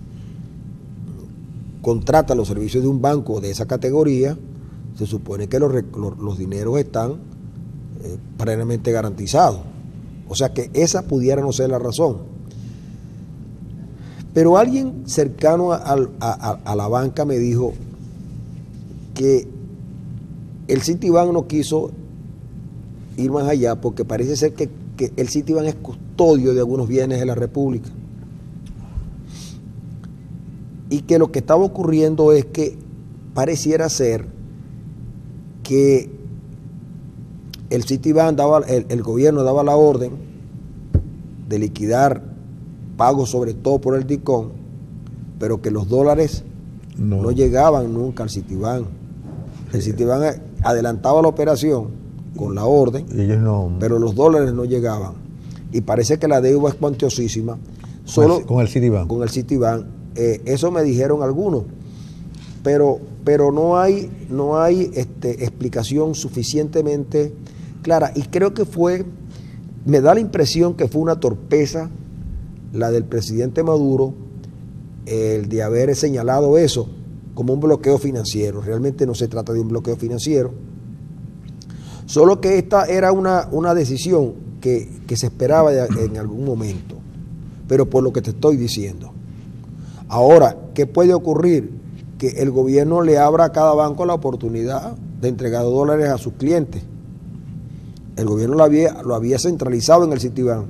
contrata los servicios de un banco de esa categoría, se supone que los dineros están plenamente garantizados. O sea que esa pudiera no ser la razón. Pero alguien cercano a la banca me dijo que el Citibank no quiso ir más allá porque parece ser que el Citibank es custodio de algunos bienes de la República. Y que lo que estaba ocurriendo es que pareciera ser que el Citibank el gobierno daba la orden de liquidar pagos sobre todo por el DICOM, pero que los dólares no llegaban nunca al Citibank. El Citibank adelantaba la operación con la orden, pero los dólares no llegaban. Y parece que la deuda es cuantiosísima. Solo con el Citibank. Con el Citibank. Eso me dijeron algunos. Pero no hay explicación suficientemente clara. Y creo que me da la impresión que fue una torpeza la del presidente Maduro, el de haber señalado eso como un bloqueo financiero. Realmente no se trata de un bloqueo financiero, solo que esta era una decisión que se esperaba en algún momento, pero por lo que te estoy diciendo. Ahora, ¿qué puede ocurrir? Que el gobierno le abra a cada banco la oportunidad de entregar dólares a sus clientes. El gobierno lo había centralizado en el Citibank.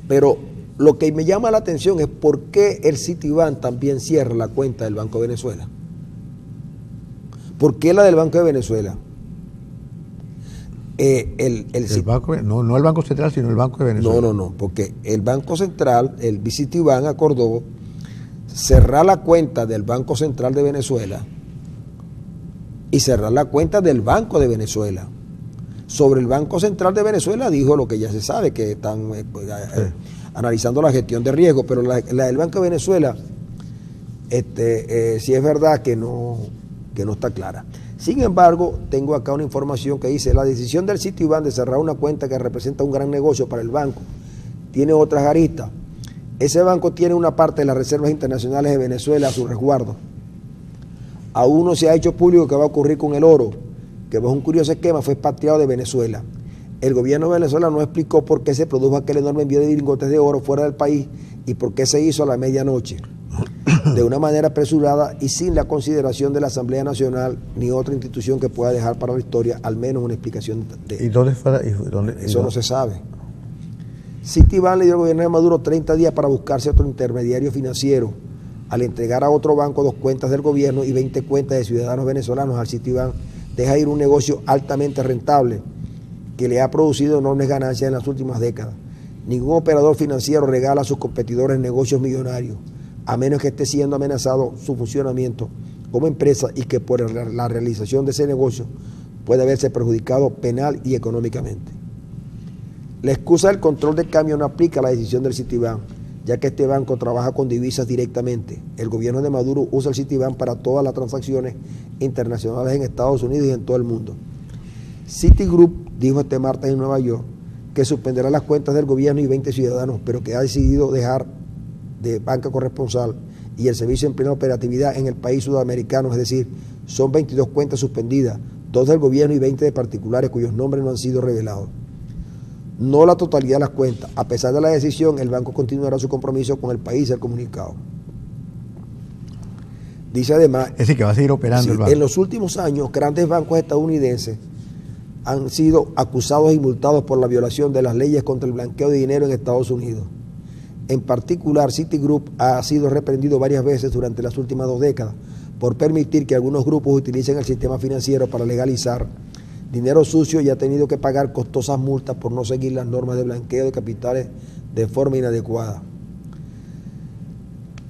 Pero lo que me llama la atención es por qué el Citibank también cierra la cuenta del Banco de Venezuela. ¿Por qué la del Banco de Venezuela? No el Banco Central, sino el Banco de Venezuela. No, porque el Banco Central, el Citibank acordó cerrar la cuenta del Banco Central de Venezuela y cerrar la cuenta del Banco de Venezuela. Sobre el Banco Central de Venezuela dijo lo que ya se sabe, que están analizando la gestión de riesgo, pero la del Banco de Venezuela sí es verdad que no está clara. Sin embargo, tengo acá una información que dice: la decisión del Citibank de cerrar una cuenta que representa un gran negocio para el banco tiene otras aristas. Ese banco tiene una parte de las reservas internacionales de Venezuela a su resguardo. Aún no se ha hecho público qué va a ocurrir con el oro, que bajo un curioso esquema fue expatriado de Venezuela. El gobierno de Venezuela no explicó por qué se produjo aquel enorme envío de lingotes de oro fuera del país y por qué se hizo a la medianoche, de una manera apresurada y sin la consideración de la Asamblea Nacional ni otra institución que pueda dejar para la historia al menos una explicación de ¿Y dónde fue? Eso no se sabe. Citibank le dio al gobierno de Maduro 30 días para buscarse otro intermediario financiero, al entregar a otro banco 2 cuentas del gobierno y 20 cuentas de ciudadanos venezolanos al Citibank. Deja ir un negocio altamente rentable que le ha producido enormes ganancias en las últimas décadas. Ningún operador financiero regala a sus competidores negocios millonarios, a menos que esté siendo amenazado su funcionamiento como empresa y que por la realización de ese negocio puede haberse perjudicado penal y económicamente. La excusa del control de cambio no aplica a la decisión del Citibank, ya que este banco trabaja con divisas directamente. El gobierno de Maduro usa el Citibank para todas las transacciones internacionales en Estados Unidos y en todo el mundo. Citigroup dijo este martes en Nueva York que suspenderá las cuentas del gobierno y 20 ciudadanos, pero que ha decidido dejar de banca corresponsal y el servicio en plena operatividad en el país sudamericano, es decir, son 22 cuentas suspendidas, 2 del gobierno y 20 de particulares cuyos nombres no han sido revelados. No la totalidad de las cuentas. A pesar de la decisión, el banco continuará su compromiso con el país, el comunicado. Dice además... Es decir, que va a seguir operando el banco. En los últimos años, grandes bancos estadounidenses han sido acusados y multados por la violación de las leyes contra el blanqueo de dinero en Estados Unidos. En particular, Citigroup ha sido reprendido varias veces durante las últimas 2 décadas por permitir que algunos grupos utilicen el sistema financiero para legalizar dinero sucio y ha tenido que pagar costosas multas por no seguir las normas de blanqueo de capitales de forma inadecuada.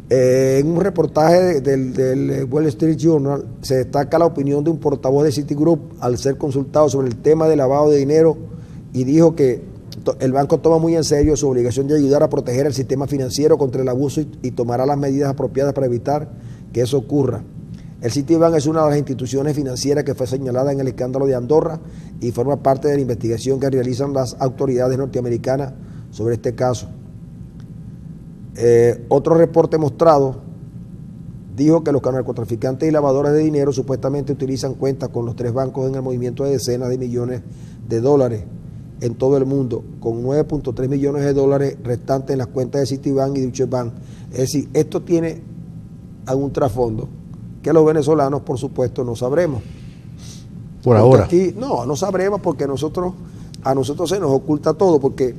En un reportaje del Wall Street Journal se destaca la opinión de un portavoz de Citigroup al ser consultado sobre el tema del lavado de dinero y dijo que el banco toma muy en serio su obligación de ayudar a proteger el sistema financiero contra el abuso y tomará las medidas apropiadas para evitar que eso ocurra. El Citibank es una de las instituciones financieras que fue señalada en el escándalo de Andorra y forma parte de la investigación que realizan las autoridades norteamericanas sobre este caso. Otro reporte mostrado dijo que los narcotraficantes y lavadores de dinero supuestamente utilizan cuentas con los 3 bancos en el movimiento de decenas de millones de dólares en todo el mundo, con 9.3 millones de dólares restantes en las cuentas de Citibank y Deutsche Bank. Es decir, esto tiene algún trasfondo que los venezolanos, por supuesto, no sabremos. Por ahora. Aquí, no sabremos porque a nosotros se nos oculta todo, porque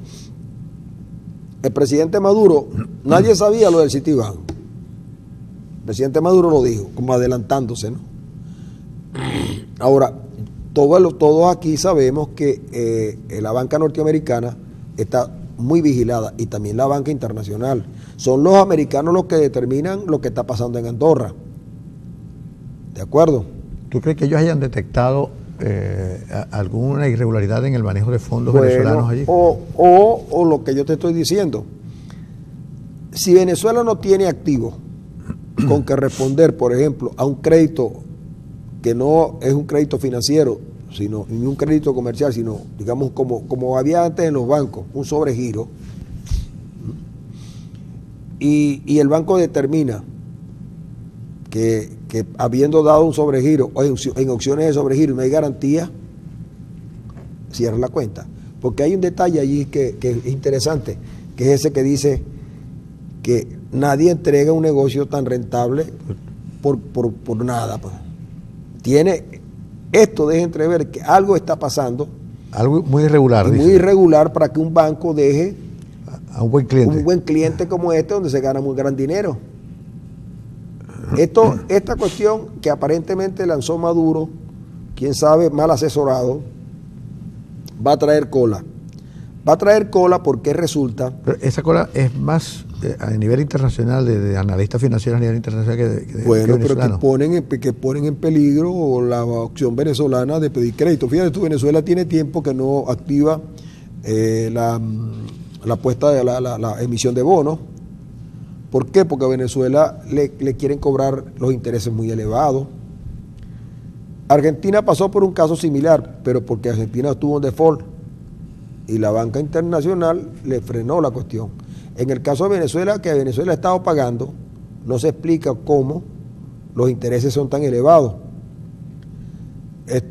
el presidente Maduro, nadie sabía lo del Citibank. El presidente Maduro lo dijo, como adelantándose, ¿no? Ahora, todos aquí sabemos que la banca norteamericana está muy vigilada y también la banca internacional. Son los americanos los que determinan lo que está pasando en Andorra. ¿De acuerdo? ¿Tú crees que ellos hayan detectado alguna irregularidad en el manejo de fondos venezolanos allí? O lo que yo te estoy diciendo. Si Venezuela no tiene activos con que responder, por ejemplo, a un crédito que no es un crédito financiero, sino ni un crédito comercial, sino, digamos, como había antes en los bancos, un sobregiro, y el banco determina que habiendo dado un sobregiro o en opciones de sobregiro no hay garantía, cierra la cuenta. Porque hay un detalle allí que es interesante, que es ese que dice que nadie entrega un negocio tan rentable por nada. Pues. Esto deja entrever que algo está pasando. Algo muy irregular. Muy irregular para que un banco deje a un buen cliente. Un buen cliente como este, donde se gana muy gran dinero. Esta cuestión que aparentemente lanzó Maduro, quién sabe, mal asesorado, va a traer cola. Va a traer cola porque resulta... Pero esa cola es más a nivel internacional, de analistas financieros a nivel internacional que bueno, que pero que ponen en peligro la opción venezolana de pedir crédito. Fíjate tú, Venezuela tiene tiempo que no activa la puesta de la emisión de bonos. ¿Por qué? Porque a Venezuela le quieren cobrar los intereses muy elevados. Argentina pasó por un caso similar, pero porque Argentina tuvo un default y la banca internacional le frenó la cuestión. En el caso de Venezuela, que Venezuela ha estado pagando, no se explica cómo los intereses son tan elevados. Es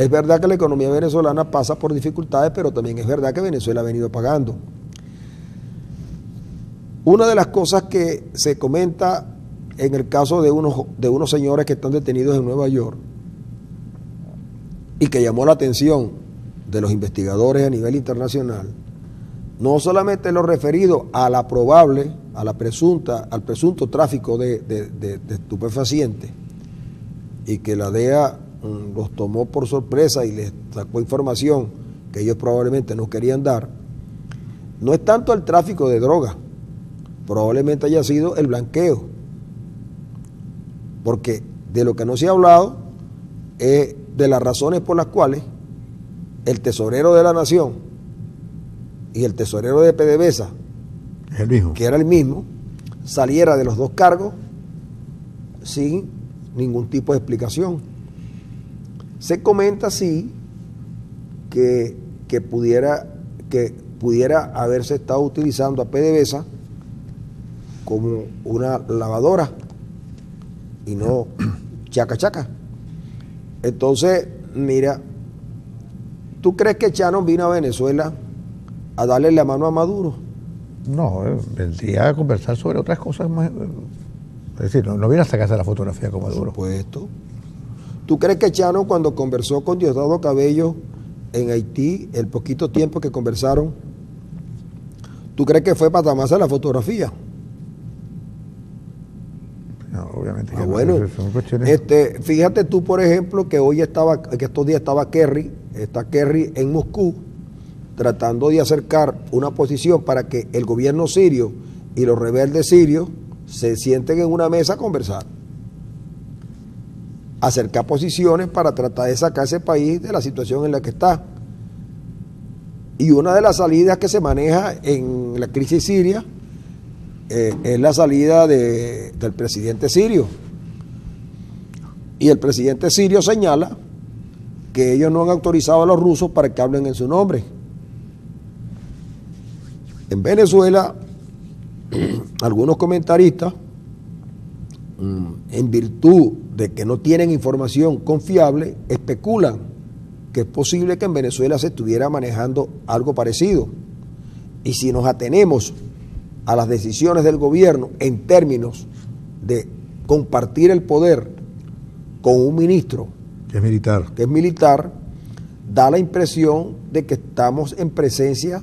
verdad que la economía venezolana pasa por dificultades, pero también es verdad que Venezuela ha venido pagando. Una de las cosas que se comenta en el caso de unos señores que están detenidos en Nueva York y que llamó la atención de los investigadores a nivel internacional, no solamente lo referido a al presunto tráfico de estupefacientes, y que la DEA los tomó por sorpresa y les sacó información que ellos probablemente no querían dar, no es tanto el tráfico de drogas, probablemente haya sido el blanqueo, porque de lo que no se ha hablado es de las razones por las cuales el tesorero de la nación y el tesorero de PDVSA, que era el mismo, saliera de los dos cargos sin ningún tipo de explicación. Se comenta sí que pudiera haberse estado utilizando a PDVSA como una lavadora y no chaca. Entonces, mira, ¿tú crees que Chano vino a Venezuela a darle la mano a Maduro? No, vendría a conversar sobre otras cosas más. Es decir, no viene a sacarse la fotografía con Maduro. Por supuesto. ¿Tú crees que Chano, cuando conversó con Diosdado Cabello en Haití, el poquito tiempo que conversaron, ¿tú crees que fue para tomarse la fotografía? No, obviamente que bueno, son cuestiones. Fíjate tú, por ejemplo, que estos días está Kerry en Moscú, tratando de acercar una posición para que el gobierno sirio y los rebeldes sirios se sienten en una mesa a conversar. Acercar posiciones para tratar de sacar ese país de la situación en la que está. Y una de las salidas que se maneja en la crisis siria es la salida del presidente sirio. Y el presidente sirio señala que ellos no han autorizado a los rusos para que hablen en su nombre. En Venezuela, algunos comentaristas, en virtud de que no tienen información confiable, especulan que es posible que en Venezuela se estuviera manejando algo parecido. Y si nos atenemos a las decisiones del gobierno en términos de compartir el poder con un ministro que es militar, da la impresión de que estamos en presencia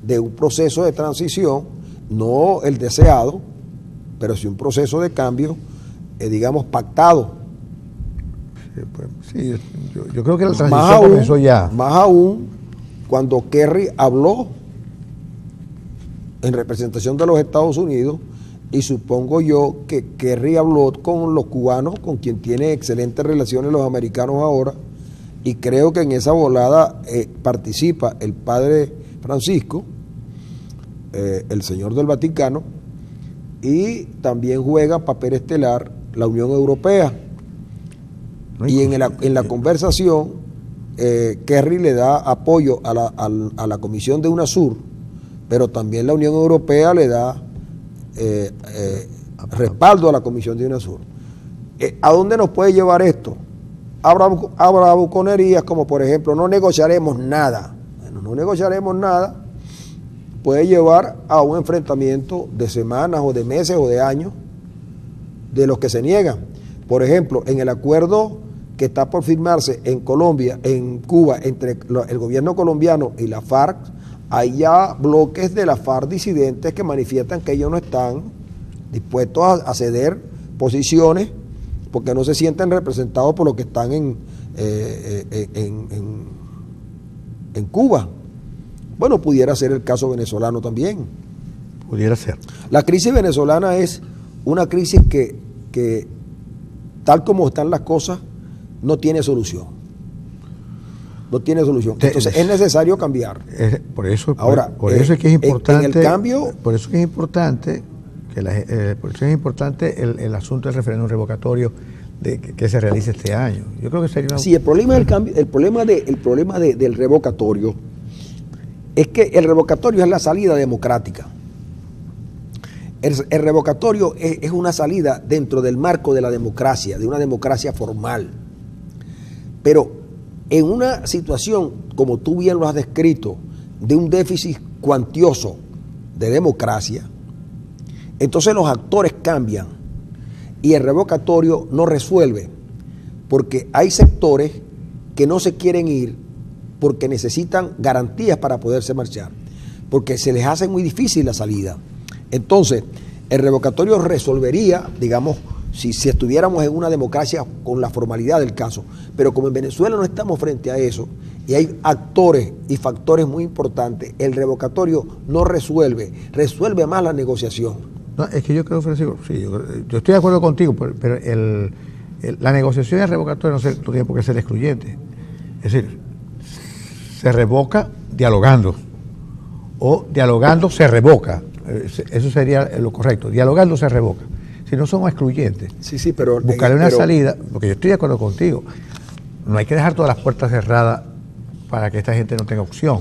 de un proceso de transición, no el deseado, pero sí un proceso de cambio, digamos, pactado. Sí, yo creo que la transición comenzó ya. Más aún cuando Kerry habló en representación de los Estados Unidos, y supongo yo que Kerry habló con los cubanos, con quien tiene excelentes relaciones los americanos ahora, y creo que en esa volada participa el padre Francisco, el señor del Vaticano, y también juega papel estelar la Unión Europea. Y en la conversación, Kerry le da apoyo a la Comisión de UNASUR, pero también la Unión Europea le da respaldo a la Comisión de UNASUR. ¿A dónde nos puede llevar esto? Habrá buconerías como, por ejemplo, no negociaremos nada. Bueno, no negociaremos nada. Puede llevar a un enfrentamiento de semanas o de meses o de años de los que se niegan. Por ejemplo, en el acuerdo que está por firmarse en Colombia, en Cuba, entre el gobierno colombiano y la FARC, hay ya bloques de la FARC disidentes que manifiestan que ellos no están dispuestos a ceder posiciones porque no se sienten representados por los que están en Cuba. Bueno, pudiera ser el caso venezolano también. Pudiera ser. La crisis venezolana es una crisis que tal como están las cosas, no tiene solución. No tiene solución. Entonces es necesario cambiar. Por eso, ahora, por eso es que es importante. En el cambio, por eso es que es importante por eso es importante el asunto del referéndum revocatorio que se realice este año. Yo creo que sería una... Sí, el problema del cambio, el problema del revocatorio es que el revocatorio es la salida democrática. El revocatorio es una salida dentro del marco de la democracia, de una democracia formal. Pero en una situación, como tú bien lo has descrito, de un déficit cuantioso de democracia, entonces los actores cambian y el revocatorio no resuelve, porque hay sectores que no se quieren ir porque necesitan garantías para poderse marchar, porque se les hace muy difícil la salida. Entonces, el revocatorio resolvería, digamos, si estuviéramos en una democracia con la formalidad del caso, pero como en Venezuela no estamos frente a eso, y hay actores y factores muy importantes, el revocatorio no resuelve más la negociación. No, es que yo creo, Francisco, sí, yo estoy de acuerdo contigo, pero la negociación y el revocatorio no tiene por qué ser excluyente. Es decir, se revoca dialogando, o dialogando se revoca. Eso sería lo correcto. Dialogando se revoca. Si no somos excluyentes. Sí, pero buscarle una salida, porque yo estoy de acuerdo contigo. No hay que dejar todas las puertas cerradas para que esta gente no tenga opción.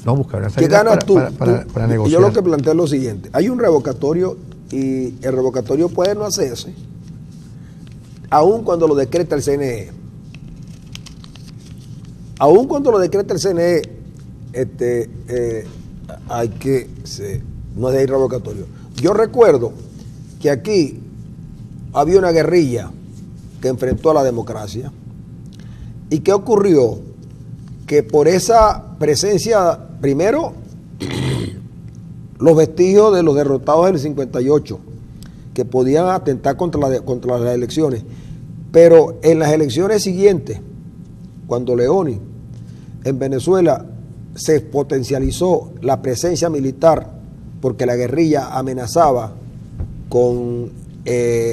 No, buscar una salida para negociar. Yo lo que planteo es lo siguiente. Hay un revocatorio y el revocatorio puede no hacerse, aun cuando lo decreta el CNE. Aun cuando lo decreta el CNE, no es de revocatorio. Yo recuerdo que aquí había una guerrilla que enfrentó a la democracia. ¿Y qué ocurrió? Que por esa presencia, primero, los vestigios de los derrotados del 58, que podían atentar contra las elecciones, pero en las elecciones siguientes, cuando Leoni en Venezuela se potencializó la presencia militar porque la guerrilla amenazaba con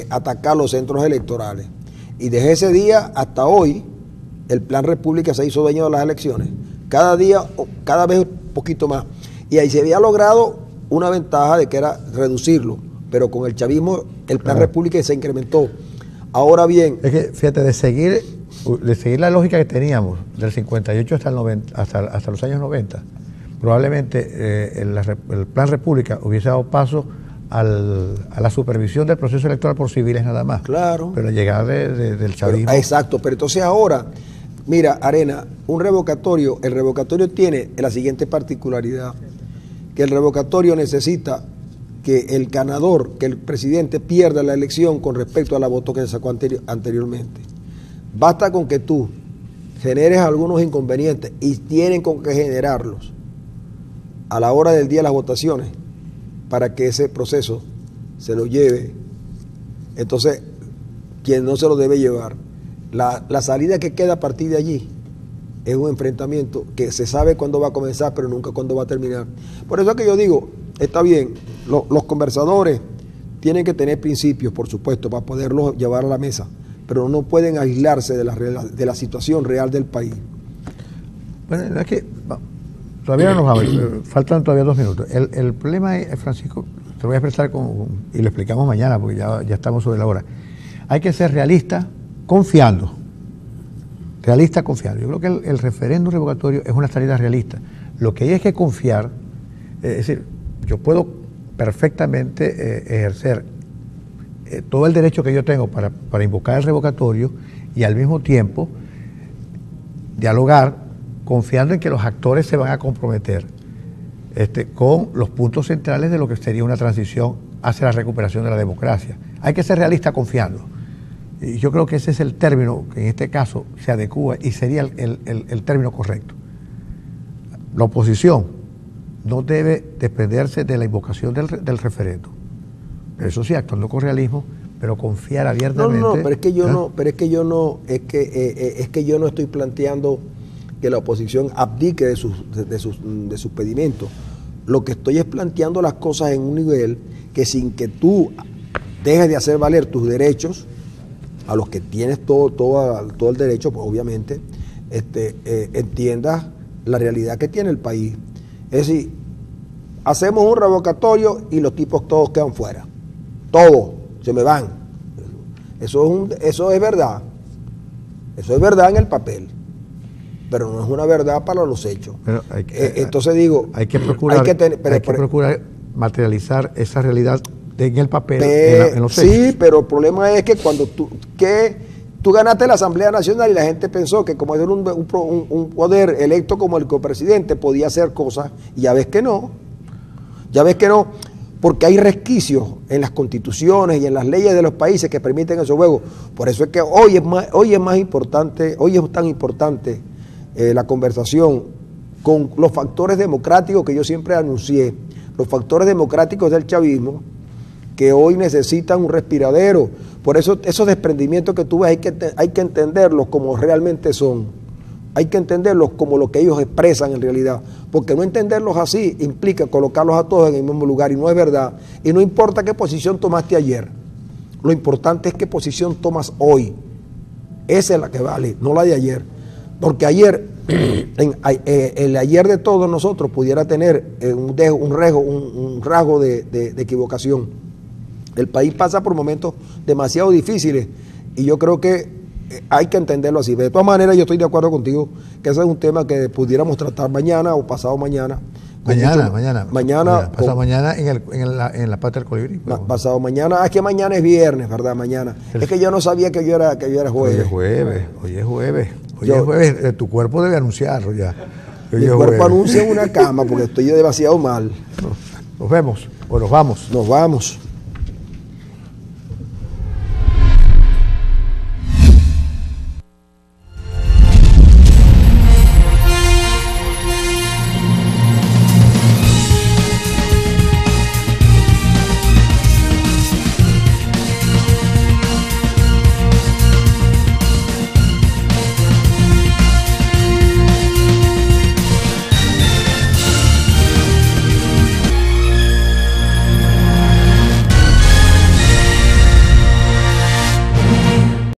atacar los centros electorales. Y desde ese día hasta hoy, el Plan República se hizo dueño de las elecciones. Cada día, cada vez un poquito más. Y ahí se había logrado una ventaja de que era reducirlo. Pero con el chavismo, el Plan República se incrementó. Ahora bien... Es que, fíjate, de seguir la lógica que teníamos, del 58 hasta, el 90, hasta los años 90, probablemente el Plan República hubiese dado paso a la supervisión del proceso electoral por civiles nada más. Claro. Pero llegar del chavismo... Exacto, pero entonces ahora, mira, Arena, el revocatorio tiene la siguiente particularidad, que el revocatorio necesita que el ganador, que el presidente pierda la elección con respecto a la voto que se sacó anteriormente. Basta con que tú generes algunos inconvenientes, y tienen con que generarlos a la hora del día de las votaciones, para que ese proceso se lo lleve. Entonces, quien no se lo debe llevar, la salida que queda a partir de allí es un enfrentamiento que se sabe cuándo va a comenzar, pero nunca cuándo va a terminar. Por eso es que yo digo, está bien, los conversadores tienen que tener principios, por supuesto, para poderlos llevar a la mesa, pero no pueden aislarse de la situación real del país. Bueno, es que todavía no nos vamos, faltan todavía 2 minutos. El problema es, Francisco, te lo voy a expresar y lo explicamos mañana porque ya estamos sobre la hora. Hay que ser realista confiando. Realista confiando. Yo creo que el referéndum revocatorio es una salida realista. Lo que hay es que confiar, es decir, yo puedo perfectamente ejercer todo el derecho que yo tengo para invocar el revocatorio y al mismo tiempo dialogar confiando en que los actores se van a comprometer con los puntos centrales de lo que sería una transición hacia la recuperación de la democracia. Hay que ser realista confiando. Y yo creo que ese es el término que en este caso se adecúa y sería el término correcto. La oposición no debe desprenderse de la invocación del referéndum. Eso sí, actuando con realismo, pero confiar abiertamente. No, pero es que yo no estoy planteando que la oposición abdique de sus pedimentos. Lo que estoy es planteando las cosas en un nivel que sin que tú dejes de hacer valer tus derechos, a los que tienes todo el derecho, pues obviamente, entiendas la realidad que tiene el país. Es decir, hacemos un revocatorio y los tipos todos quedan fuera. Todos se me van. Eso es verdad. Eso es verdad en el papel, pero no es una verdad para los hechos. Entonces digo, hay que procurar materializar esa realidad en el papel, en los hechos. Sí, pero el problema es que cuando tú ganaste la Asamblea Nacional y la gente pensó que como era un poder electo como el copresidente podía hacer cosas, y ya ves que no, porque hay resquicios en las constituciones y en las leyes de los países que permiten esos juegos. Por eso es que hoy es tan importante la conversación con los factores democráticos que yo siempre anuncié, los factores democráticos del chavismo, que hoy necesitan un respiradero. Por eso esos desprendimientos que tú ves hay que entenderlos como realmente son. Hay que entenderlos como lo que ellos expresan en realidad. Porque no entenderlos así implica colocarlos a todos en el mismo lugar y no es verdad. Y no importa qué posición tomaste ayer. Lo importante es qué posición tomas hoy. Esa es la que vale, no la de ayer. Porque ayer, el ayer de todos nosotros pudiera tener un rasgo de equivocación. El país pasa por momentos demasiado difíciles y yo creo que hay que entenderlo así. De todas maneras, yo estoy de acuerdo contigo que ese es un tema que pudiéramos tratar mañana o pasado mañana. Mañana. Pasado mañana en la Pata del Colibrí. Pasado mañana. Es que mañana es viernes, ¿verdad? Mañana. Es que yo no sabía que yo era jueves. Hoy es jueves. Tu cuerpo debe anunciarlo ya. Mi cuerpo anuncia una cama porque estoy demasiado mal. Nos vemos o nos vamos. Nos vamos.